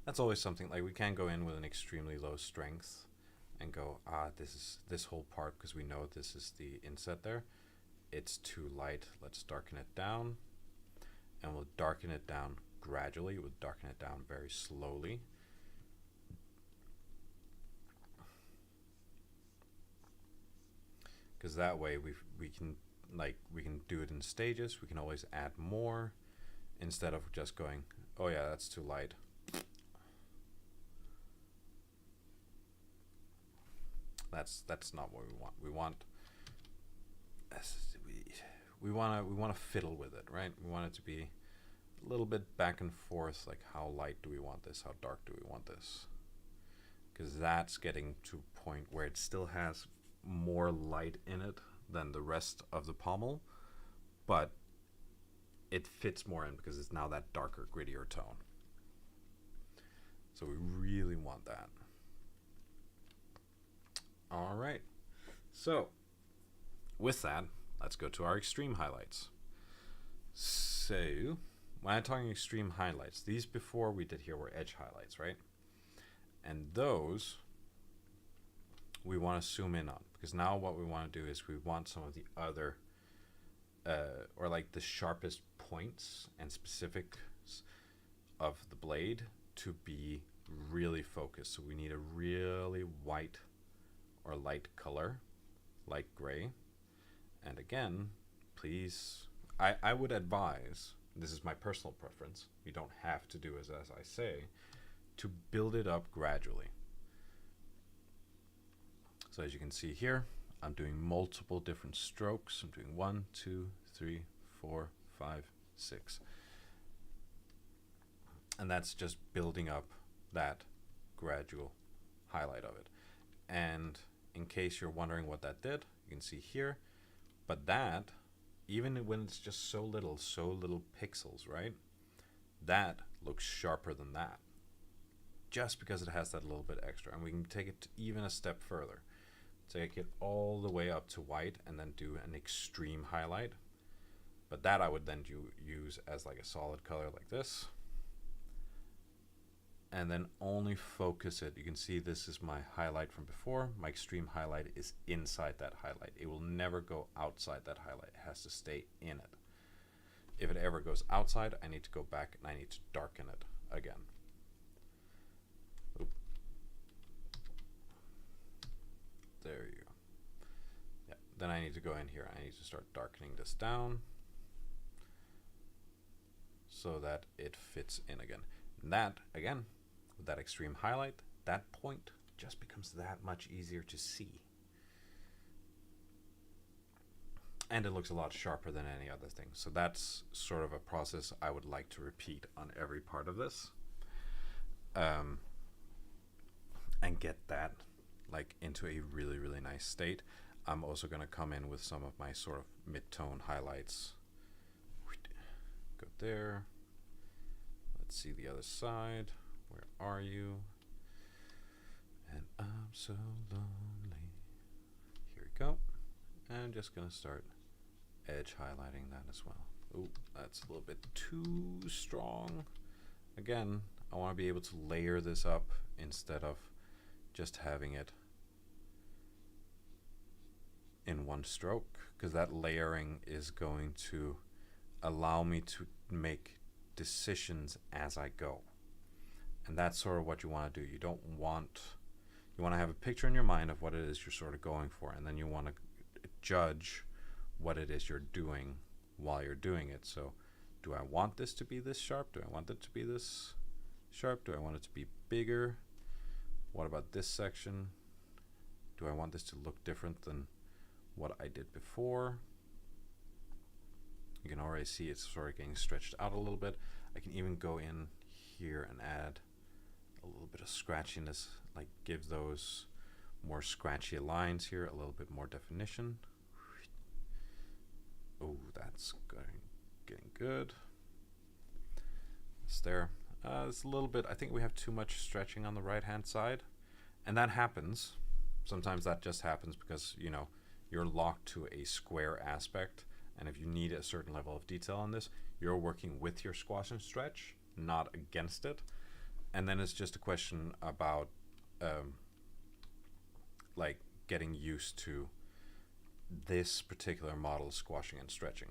that's always something, like we can go in with an extremely low strength and go, this whole part, because we know this is the inset there, it's too light, let's darken it down. And we'll darken it down gradually, we'll darken it down very slowly. Because that way we can do it in stages, we can always add more instead of just going, oh yeah, that's too light. That's not what we want. We want to fiddle with it, right? We want it to be a little bit back and forth, like how light do we want this? How dark do we want this? Because that's getting to a point where it still has more light in it than the rest of the pommel, but it fits more in because it's now that darker, grittier tone. So we really want that. All right. So with that, let's go to our extreme highlights. So when I'm talking extreme highlights, these before we did here were edge highlights, right? And those we want to zoom in on, because now what we want to do is we want some of the other or like the sharpest points and specifics of the blade to be really focused. So we need a really white or light color, light gray. And again, please, I would advise, this is my personal preference, you don't have to do as I say, to build it up gradually. So as you can see here, I'm doing multiple different strokes. I'm doing 1, 2, 3, 4, 5, 6. And that's just building up that gradual highlight of it. And in case you're wondering what that did, you can see here, but that, even when it's just so little pixels, right? That looks sharper than that, just because it has that little bit extra. And we can take it even a step further. Take it all the way up to white and then do an extreme highlight. But that I would then use as like a solid color like this. And then only focus it. You can see this is my highlight from before. My extreme highlight is inside that highlight. It will never go outside that highlight. It has to stay in it. If it ever goes outside, I need to go back and I need to darken it again. Oop. There you go. Yeah. Then I need to go in here. I need to start darkening this down so that it fits in again. And that, again, with that extreme highlight, that point just becomes that much easier to see. And it looks a lot sharper than any other thing. So that's sort of a process I would like to repeat on every part of this. And get that like into a really, really nice state. I'm also going to come in with some of my sort of mid-tone highlights. Go there. Let's see the other side. Where are you? And I'm so lonely. Here we go. And I'm just going to start edge highlighting that as well. Oh, that's a little bit too strong. Again, I want to be able to layer this up instead of just having it in one stroke, because that layering is going to allow me to make decisions as I go. And that's sort of what you want to do. You want to have a picture in your mind of what it is you're sort of going for, and then you want to judge what it is you're doing while you're doing it. So do I want this to be this sharp? Do I want it to be this sharp? Do I want it to be bigger? What about this section? Do I want this to look different than what I did before? You can already see it's sort of getting stretched out a little bit. I can even go in here and add a little bit of scratchiness, like give those more scratchy lines here a little bit more definition. Oh, that's getting good. It's there. It's a little bit, I think we have too much stretching on the right hand side, and that happens. Sometimes that just happens because, you know, you're locked to a square aspect, and if you need a certain level of detail on this, you're working with your squash and stretch, not against it. And then it's just a question about like getting used to this particular model squashing and stretching.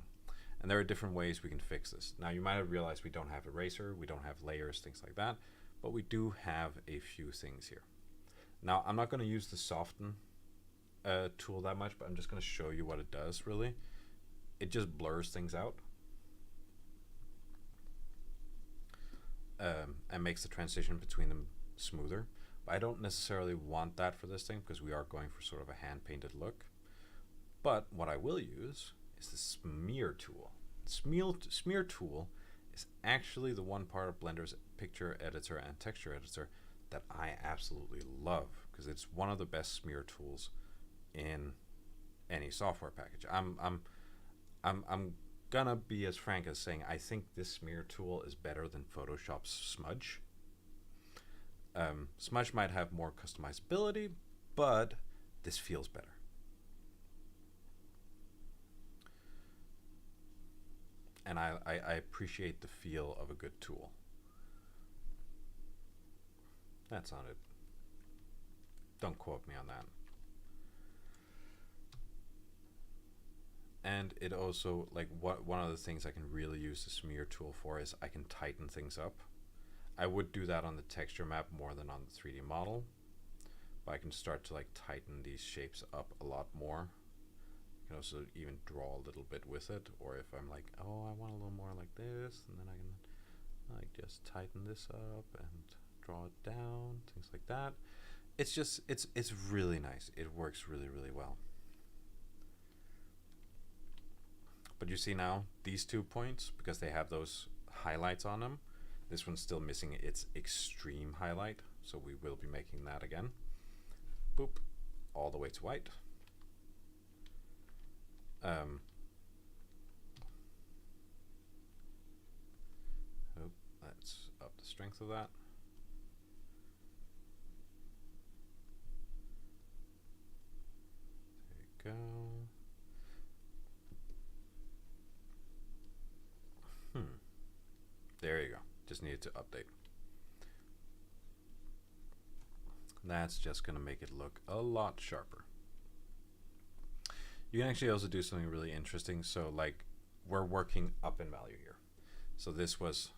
And there are different ways we can fix this. Now, you might have realized we don't have eraser, we don't have layers, things like that, but we do have a few things here. Now, I'm not going to use the soften tool that much, but I'm just going to show you what it does, really. It just blurs things out and makes the transition between them smoother. But I don't necessarily want that for this thing because we are going for sort of a hand-painted look. But what I will use is the smear tool. Smear tool is actually the one part of Blender's picture editor and texture editor that I absolutely love, because it's one of the best smear tools in any software package. I'm gonna be as frank as saying I think this smear tool is better than Photoshop's smudge. Smudge might have more customizability, but this feels better. And I appreciate the feel of a good tool. That sounded, don't quote me on that. And it also, like, one of the things I can really use the smear tool for is I can tighten things up. I would do that on the texture map more than on the 3D model, but I can start to like tighten these shapes up a lot more. I can also even draw a little bit with it, or if I'm like, oh, I want a little more like this, and then I can like just tighten this up and draw it down, things like that. It's just, it's really nice. It works really, really well. But you see now, these 2 points, because they have those highlights on them, this one's still missing its extreme highlight, so we will be making that again. Boop, all the way to white. Let's up the strength of that. There you go. There you go. Just needed to update. That's just going to make it look a lot sharper. You can actually also do something really interesting. So like we're working up in value here. So this was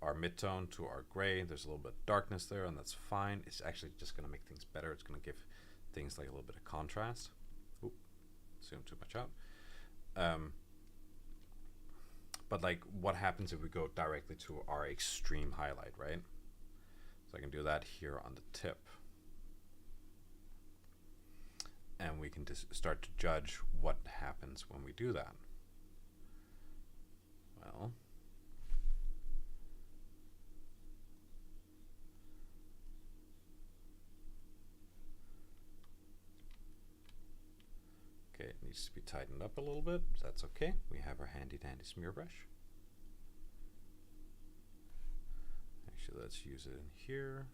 our midtone to our gray. There's a little bit of darkness there, and that's fine. It's actually just going to make things better. It's going to give things like a little bit of contrast. Oop, zoom too much out. But like what happens if we go directly to our extreme highlight, right? So I can do that here on the tip. And we can just start to judge what happens when we do that. Well, okay, it needs to be tightened up a little bit. That's okay. We have our handy dandy smear brush. Actually, let's use it in here.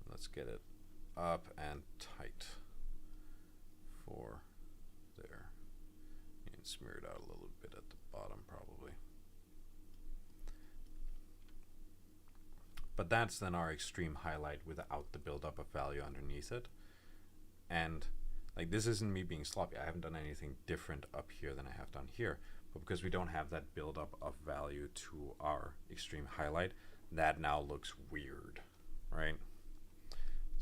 Let's get it up and tight for there. And smear it out a little bit at the bottom probably. But that's then our extreme highlight without the buildup of value underneath it. And like this isn't me being sloppy. I haven't done anything different up here than I have done here. But because we don't have that buildup of value to our extreme highlight, that now looks weird, right?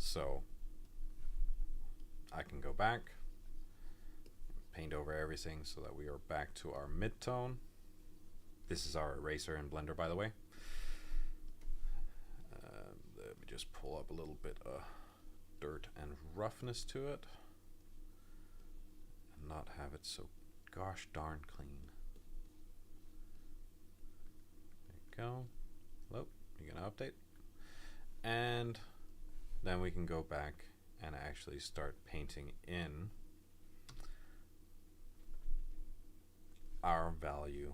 So I can go back, paint over everything so that we are back to our mid-tone. This is our eraser in Blender, by the way. Let me just pull up a little bit of dirt and roughness to it and not have it so gosh darn clean. There you go. Hello, you gonna update? And then we can go back and actually start painting in our value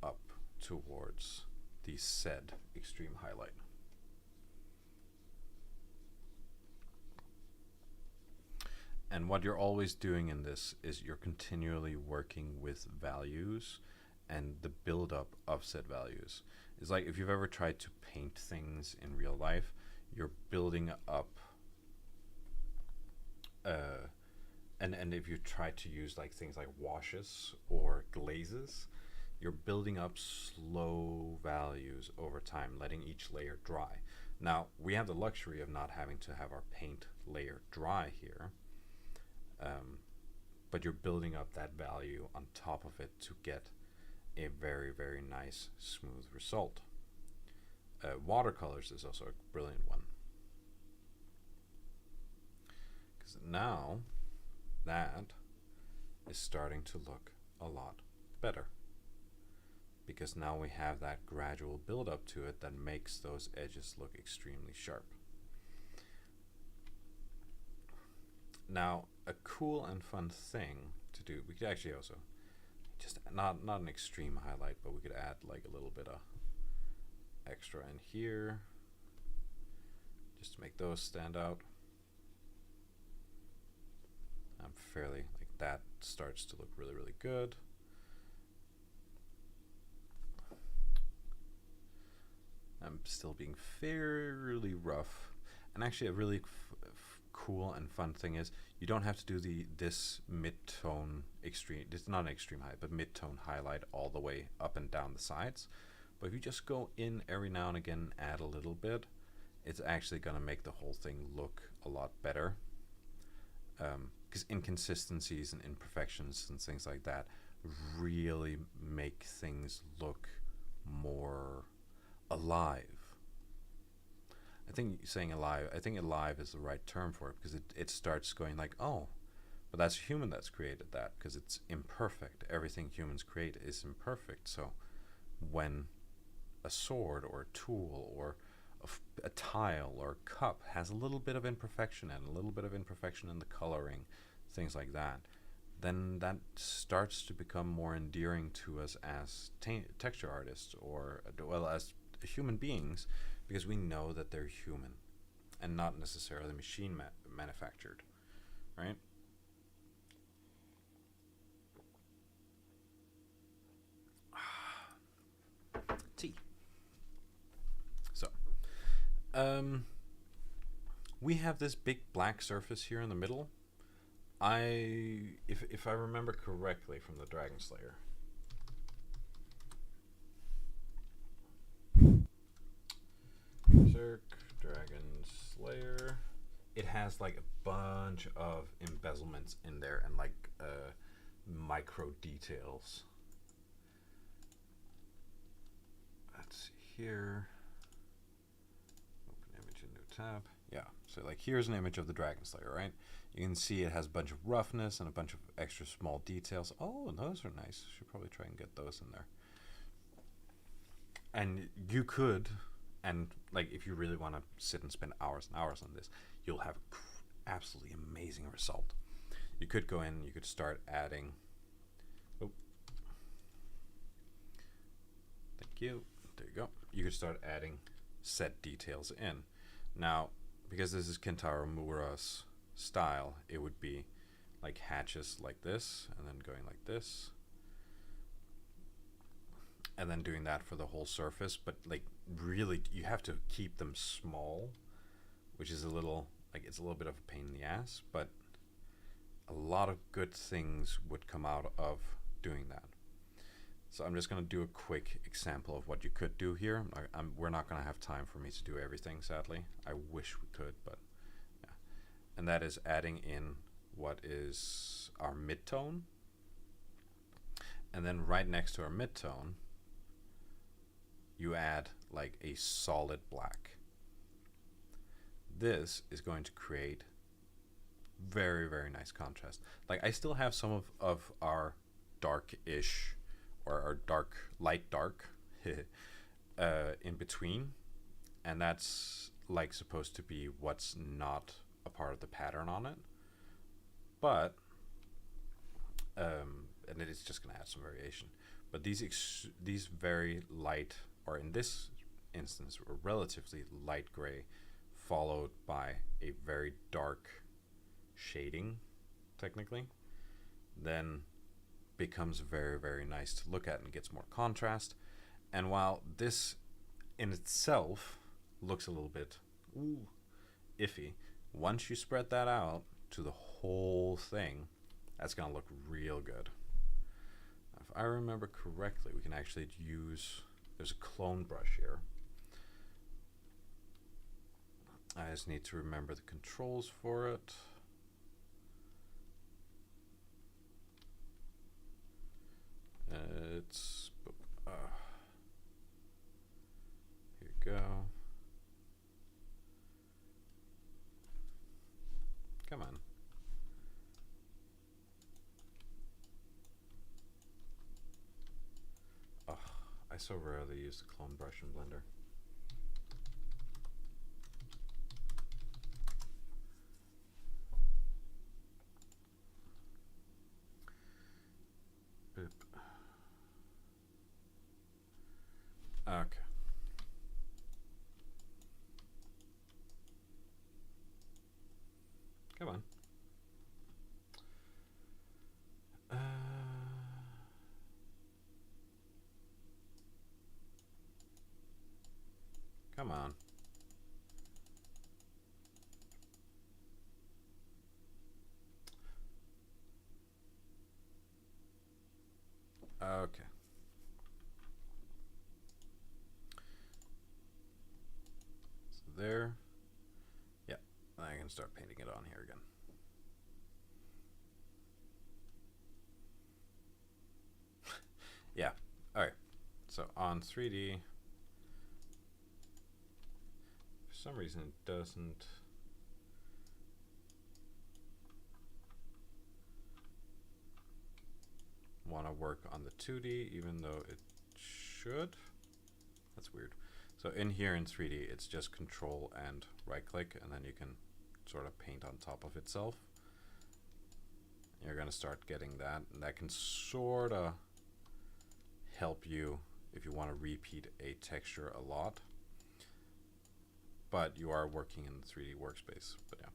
up towards the said extreme highlight. And what you're always doing in this is you're continually working with values and the build-up of said values. It's like if you've ever tried to paint things in real life, you're building up and if you try to use like things like washes or glazes, you're building up slow values over time, letting each layer dry. Now, we have the luxury of not having to have our paint layer dry here, but you're building up that value on top of it to get a very, very nice, smooth result. Watercolors is also a brilliant one. Because now that is starting to look a lot better. Because now we have that gradual build up to it that makes those edges look extremely sharp. Now, a cool and fun thing to do, we could actually also just not an extreme highlight, but we could add like a little bit of extra in here just to make those stand out. I'm fairly like that starts to look really, really good. I'm still being fairly rough, and actually a really cool and fun thing is you don't have to do this mid-tone extreme, it's not an extreme height, but mid-tone highlight all the way up and down the sides. But if you just go in every now and again and add a little bit, it's actually going to make the whole thing look a lot better. Because inconsistencies and imperfections and things like that really make things look more alive. I think saying alive, I think alive is the right term for it, because it starts going like, oh, but that's a human that's created that, because it's imperfect. Everything humans create is imperfect. So when a sword or a tool or a tile or a cup has a little bit of imperfection and a little bit of imperfection in the coloring, things like that, then that starts to become more endearing to us as texture artists, or well, as human beings, because we know that they're human and not necessarily machine manufactured, right? Tea. So, we have this big black surface here in the middle. If I remember correctly from the Dragon Slayer, Dragon Slayer, it has like a bunch of embezzlements in there and like micro details. Let's see here. Open image in new tab. Yeah, so like here's an image of the Dragon Slayer, right? You can see it has a bunch of roughness and a bunch of extra small details. Oh, those are nice. Should probably try and get those in there. And you could, and like if you really want to sit and spend hours and hours on this, you'll have an absolutely amazing result. You could go in, you could start adding, oh, thank you, there you go. You could start adding set details in. Now, because this is Kentaro Miura's style, it would be like hatches like this, and then going like this, and then doing that for the whole surface. But like really, you have to keep them small, which is a little, like it's a little bit of a pain in the ass, but a lot of good things would come out of doing that. So I'm just going to do a quick example of what you could do here. We're not going to have time for me to do everything, sadly. I wish we could, but yeah. And that is adding in what is our mid-tone. And then right next to our midtone, you add like a solid black. This is going to create very, very nice contrast. Like I still have some of our dark-ish or our dark, light dark in between. And that's like supposed to be what's not a part of the pattern on it. But, and it is just going to add some variation. But these very light, or in this instance, a relatively light gray, followed by a very dark shading, technically, then becomes very, very nice to look at and gets more contrast. And while this in itself looks a little bit iffy, once you spread that out to the whole thing, that's going to look real good. If I remember correctly, we can actually use, there's a clone brush here. I just need to remember the controls for it. It's here you go. Come on. Oh, I so rarely use the clone brush in Blender. Okay. Come on. Come on. Okay. So there. Yeah, I can start painting it on here again. Yeah. All right. So on 3D, for some reason it doesn't. Want to work on the 2D even though it should. That's weird. So in here in 3D, it's just control and right click, and then you can sort of paint on top of itself. You're going to start getting that, and that can sort of help you if you want to repeat a texture a lot. But you are working in the 3D workspace. But yeah.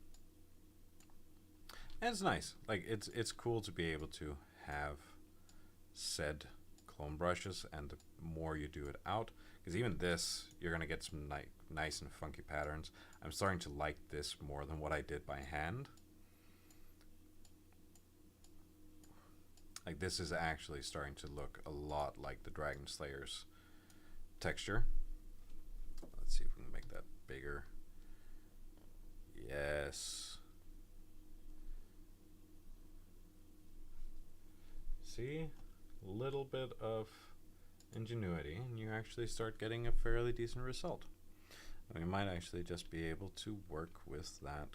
And it's nice. Like it's cool to be able to have said clone brushes, and the more you do it out, because even this, you're going to get some nice and funky patterns. I'm starting to like this more than what I did by hand. Like this is actually starting to look a lot like the Dragon Slayer's texture. Let's see if we can make that bigger. Yes. See? A little bit of ingenuity and you actually start getting a fairly decent result. And we might actually just be able to work with that.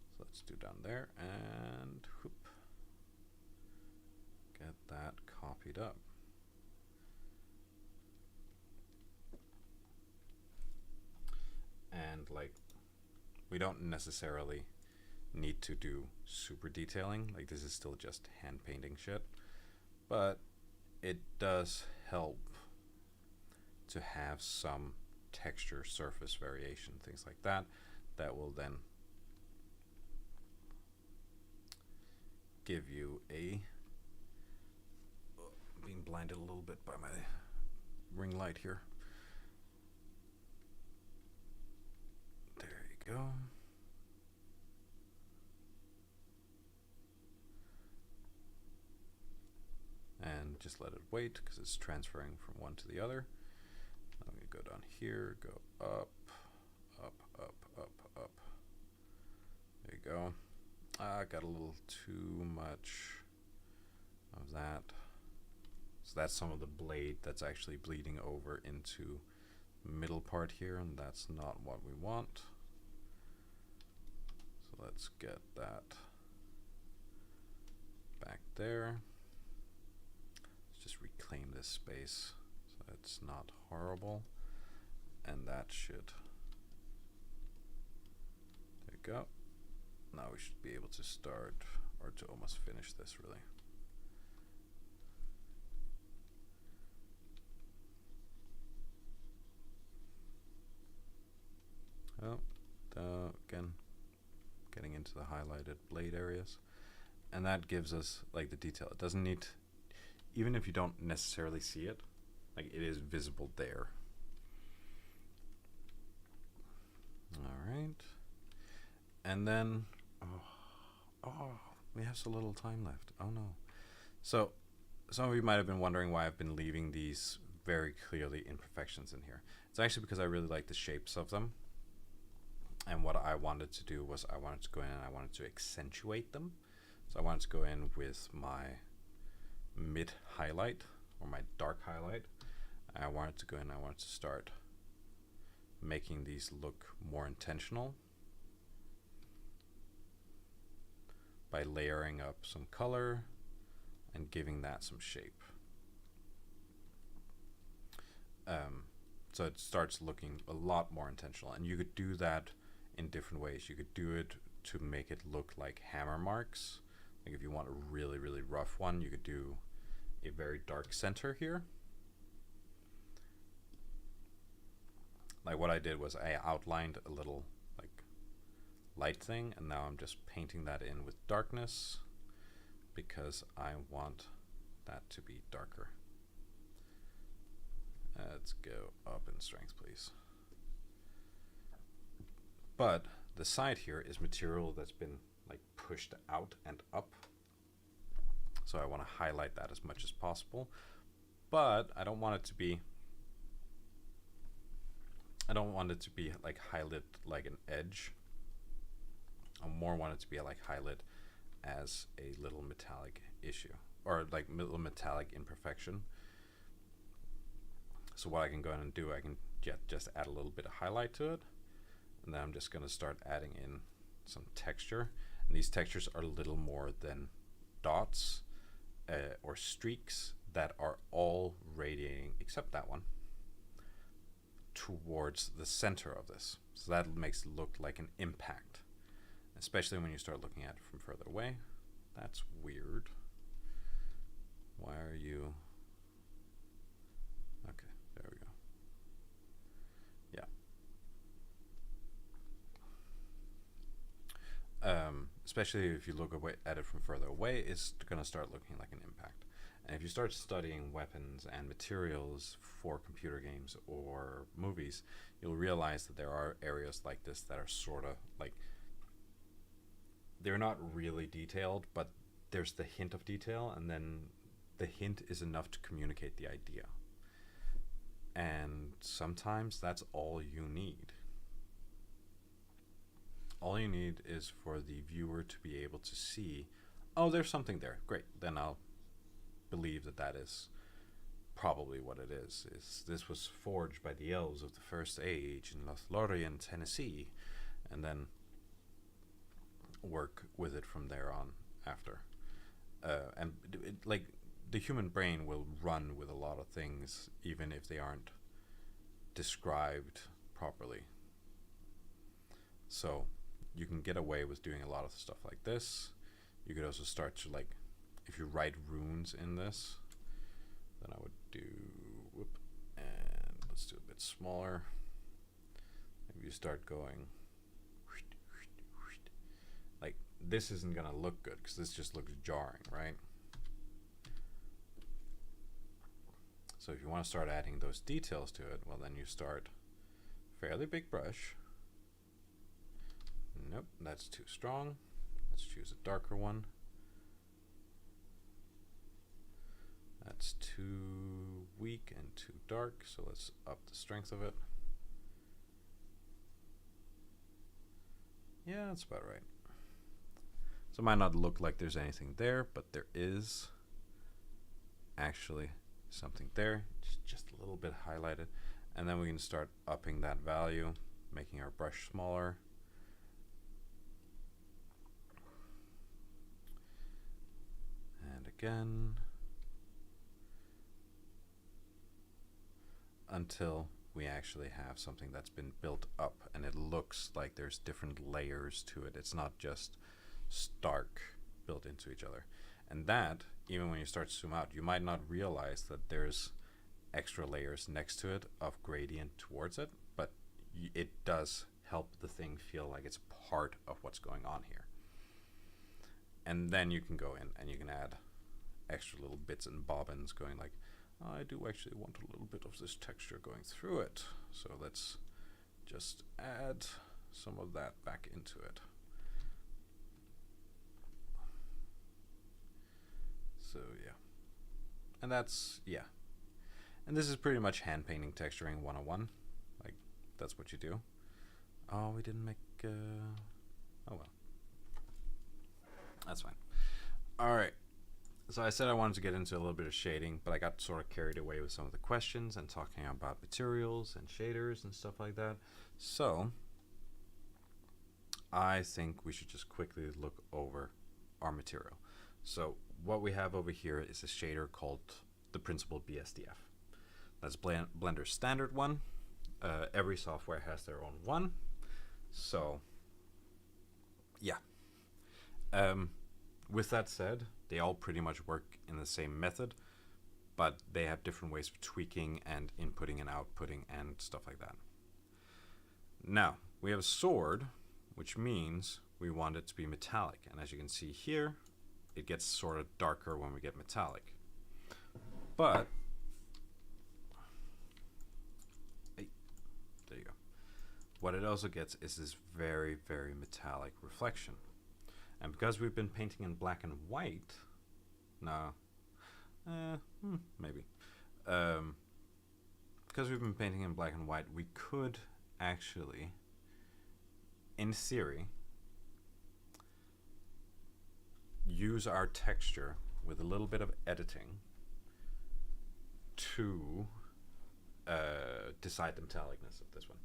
So let's do down there and whoop, get that copied up. And like, we don't necessarily need to do super detailing. Like this is still just hand painting shit. But it does help to have some texture, surface variation, things like that, that will then give you a, being blinded a little bit by my ring light here. There you go. And just let it wait because it's transferring from one to the other. I'm going to go down here, go up, up, up, up, up. There you go. I got a little too much of that. that's some of the blade that's actually bleeding over into the middle part here, and that's not what we want. So let's get that back there. Let's just reclaim this space so it's not horrible, and that should, there we go. Now we should be able to start, or to almost finish this really. Oh, again, getting into the highlighted blade areas. And that gives us like the detail. It doesn't need, even if you don't necessarily see it, like it is visible there. All right. And then, we have so little time left. Oh no. So some of you might have been wondering why I've been leaving these very clearly imperfections in here. It's actually because I really like the shapes of them. And what I wanted to do was I wanted to go in and I wanted to accentuate them. So I wanted to go in with my mid highlight or my dark highlight. I wanted to go in, I wanted to start making these look more intentional by layering up some color and giving that some shape. So it starts looking a lot more intentional, and you could do that in different ways. You could do it to make it look like hammer marks. Like if you want a really, really rough one, you could do a very dark center here. Like what I did was I outlined a little like light thing, and now I'm just painting that in with darkness because I want that to be darker. Let's go up in strength, please. But the side here is material that's been like pushed out and up. So I want to highlight that as much as possible. But I don't want it to be like highlight like an edge. I more want it to be like highlight as a little metallic issue, or like little metallic imperfection. So what I can go in and do, I can just add a little bit of highlight to it. And then I'm just going to start adding in some texture. And these textures are little more than dots or streaks that are all radiating, except that one, towards the center of this. So that makes it look like an impact, especially when you start looking at it from further away. That's weird. Why are you... Okay, there we go. Yeah. Especially if you look at it from further away, it's going to start looking like an impact. And if you start studying weapons and materials for computer games or movies, you'll realize that there are areas like this that are sort of like, they're not really detailed, but there's the hint of detail, and then the hint is enough to communicate the idea. And sometimes that's all you need. All you need is for the viewer to be able to see, oh, there's something there. Great. Then I'll believe that that is probably what it is. This was forged by the elves of the First Age in Lothlorien, Tennessee, and then work with it from there on after. And like the human brain will run with a lot of things even if they aren't described properly. So you can get away with doing a lot of stuff like this. You could also start to, like, if you write runes in this, then I would do, and let's do a bit smaller. If you start going, like, this isn't gonna look good because this just looks jarring, right? So if you want to start adding those details to it, well, then you start fairly big brush. Nope, that's too strong. Let's choose a darker one. That's too weak and too dark, so let's up the strength of it. Yeah, that's about right. So it might not look like there's anything there, but there is actually something there, just a little bit highlighted, and then we can start upping that value, making our brush smaller. And again, until we actually have something that's been built up and it looks like there's different layers to it. It's not just stark built into each other. And that, even when you start to zoom out, you might not realize that there's extra layers next to it of gradient towards it, but it does help the thing feel like it's part of what's going on here. And then you can go in and you can add extra little bits and bobbins going like, I do actually want a little bit of this texture going through it. So let's just add some of that back into it. So yeah. And that's, yeah. And this is pretty much hand painting texturing 101. Like, that's what you do. Oh, we didn't make, oh well. That's fine. All right. So I said I wanted to get into a little bit of shading, but I got sort of carried away with some of the questions and talking about materials and shaders and stuff like that. So I think we should just quickly look over our material. So what we have over here is a shader called the Principled BSDF. That's Blender's standard one. Every software has their own one. So yeah. With that said, they all pretty much work in the same method, but they have different ways of tweaking and inputting and outputting and stuff like that. Now, we have a sword, which means we want it to be metallic. And as you can see here, it gets sort of darker when we get metallic. But, hey, there you go. What it also gets is this very, very metallic reflection. And because we've been painting in black and white, maybe. Because we've been painting in black and white, we could actually, in theory, use our texture with a little bit of editing to decide the metallicness of this one.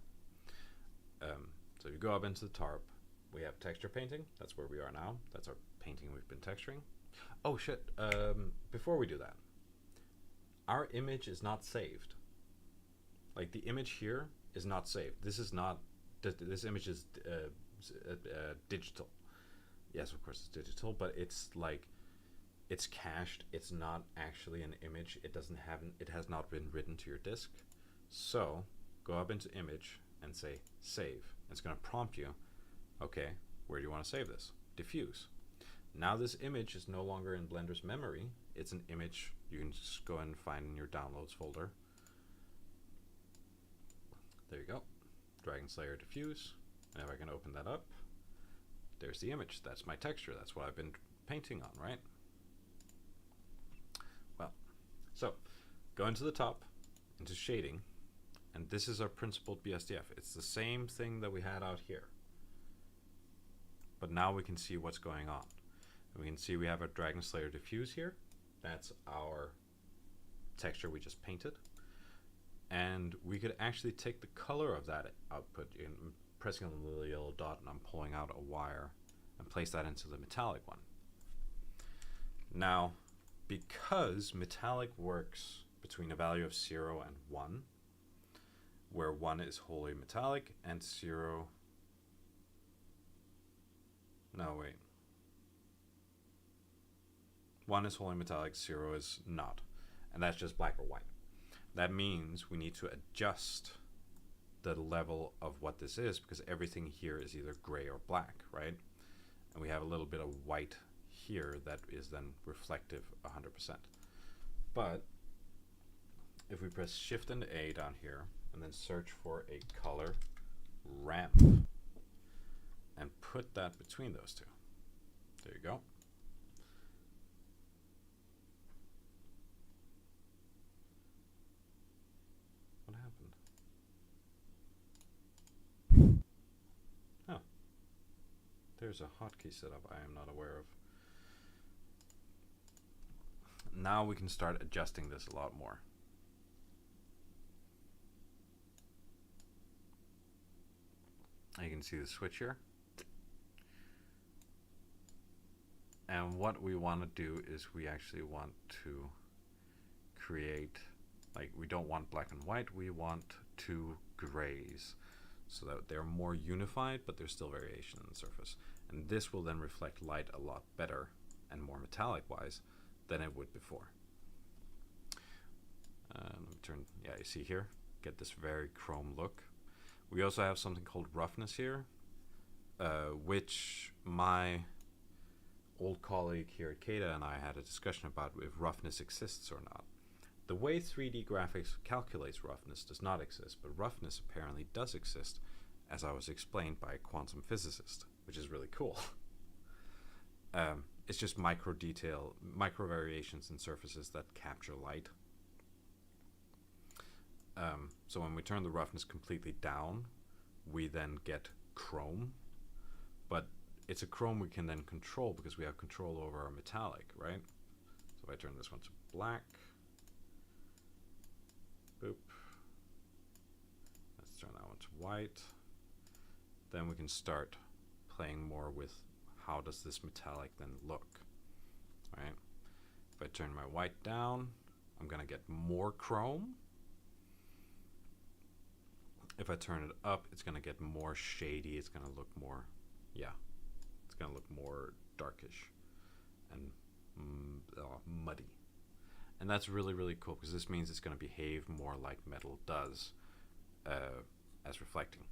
So you go up into the tarp. We have texture painting. That's where we are now. That's our painting we've been texturing. Oh shit, before we do that, our image is not saved. Like the image here is not saved. This is not, this image is digital. Yes, of course it's digital, but it's like, it's cached. It's not actually an image. It has not been written to your disk. So go up into image and say save. It's gonna prompt you, okay, where do you want to save this? Diffuse. Now this image is no longer in Blender's memory. It's an image you can just go and find in your downloads folder. There you go. Dragon Slayer diffuse. And if I can open that up, there's the image. That's my texture. That's what I've been painting on, right? Well, so go into the top, into shading, and this is our Principled BSDF. It's the same thing that we had out here. But now we can see what's going on. And we can see we have our Dragon Slayer diffuse here. That's our texture we just painted. And we could actually take the color of that output in pressing on the little yellow dot, and I'm pulling out a wire and place that into the metallic one. Now, because metallic works between a value of 0 and 1, where 1 is wholly metallic and 0, no wait, 1 is wholly metallic, 0 is not, and that's just black or white. That means we need to adjust the level of what this is, because everything here is either gray or black, right? And we have a little bit of white here that is then reflective 100%. But if we press Shift and A down here and then search for a color ramp and put that between those two, there you go. What happened? Oh, there's a hotkey setup I am not aware of. Now we can start adjusting this a lot more. You can see the switch here. And what we want to do is we actually want to create, like, we don't want black and white, we want two grays so that they're more unified, but there's still variation in the surface. And this will then reflect light a lot better and more metallic wise than it would before. Let me turn, yeah, you see here, get this very chrome look. We also have something called roughness here, which my old colleague here at CADA and I had a discussion about if roughness exists or not. The way 3D graphics calculates roughness does not exist, but roughness apparently does exist, as I was explained by a quantum physicist, which is really cool. It's just micro variations in surfaces that capture light. So when we turn the roughness completely down, we then get chrome, but it's a chrome we can then control because we have control over our metallic, right? So if I turn this one to black, boop, let's turn that one to white, then we can start playing more with how does this metallic then look, right? If I turn my white down, I'm gonna get more chrome. If I turn it up, it's gonna get more shady, it's gonna look more, yeah, it's gonna look more darkish and muddy. And that's really, really cool because this means it's gonna behave more like metal does as reflecting.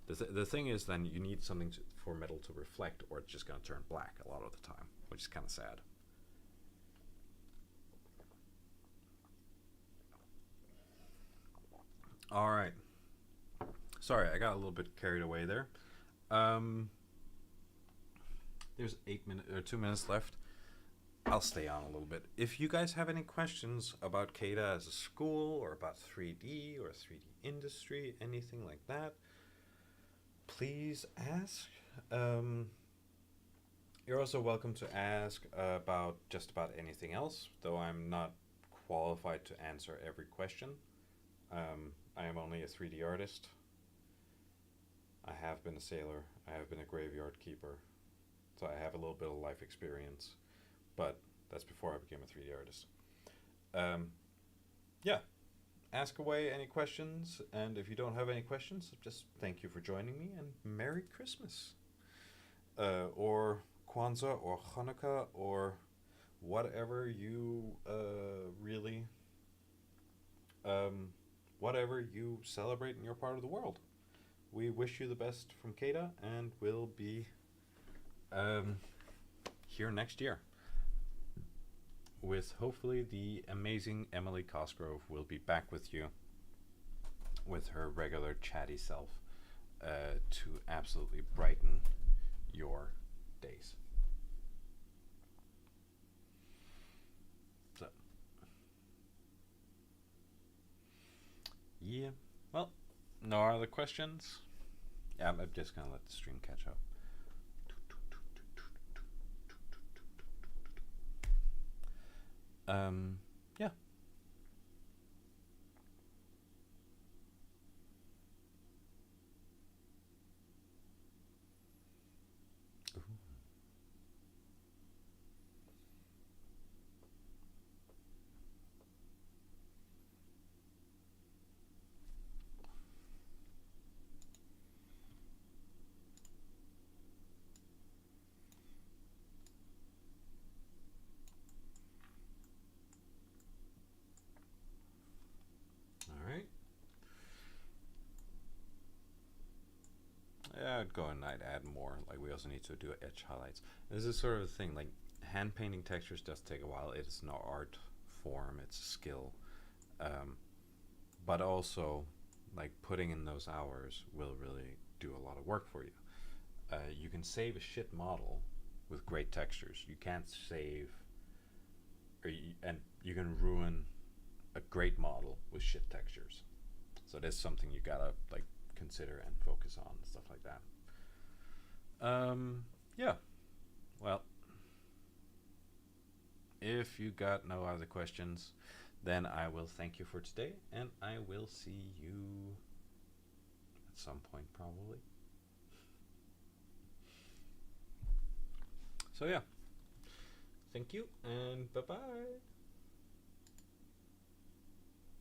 The thing is then you need something for metal to reflect, or it's just gonna turn black a lot of the time, which is kind of sad. All right. Sorry, I got a little bit carried away there. There's 2 minutes left. I'll stay on a little bit. If you guys have any questions about CADA as a school, or about 3D or 3D industry, anything like that, please ask. You're also welcome to ask about just about anything else, though I'm not qualified to answer every question. I am only a 3D artist. I have been a sailor, I have been a graveyard keeper, so I have a little bit of life experience, but that's before I became a 3D artist. Yeah, ask away any questions, and if you don't have any questions, just thank you for joining me, and Merry Christmas. Or Kwanzaa, or Hanukkah, or whatever you really, whatever you celebrate in your part of the world. We wish you the best from CADA, and we'll be here next year with hopefully the amazing Emily Cosgrove will be back with you with her regular chatty self to absolutely brighten your days. So, yeah, well, no other questions? Yeah, I'm just gonna let the stream catch up. Yeah. Yeah, I'd go and I'd add more. Like, we also need to do edge highlights. This is sort of the thing, like, hand painting textures does take a while. It's no art form, it's a skill. But also, like, putting in those hours will really do a lot of work for you. You can save a shit model with great textures. You can't save, and you can ruin a great model with shit textures. So that's something you gotta, like, consider and focus on, stuff like that. Yeah, well, if if you got no other questions, then I will thank you for today, and I will see you at some point probably. So yeah, thank you and bye bye.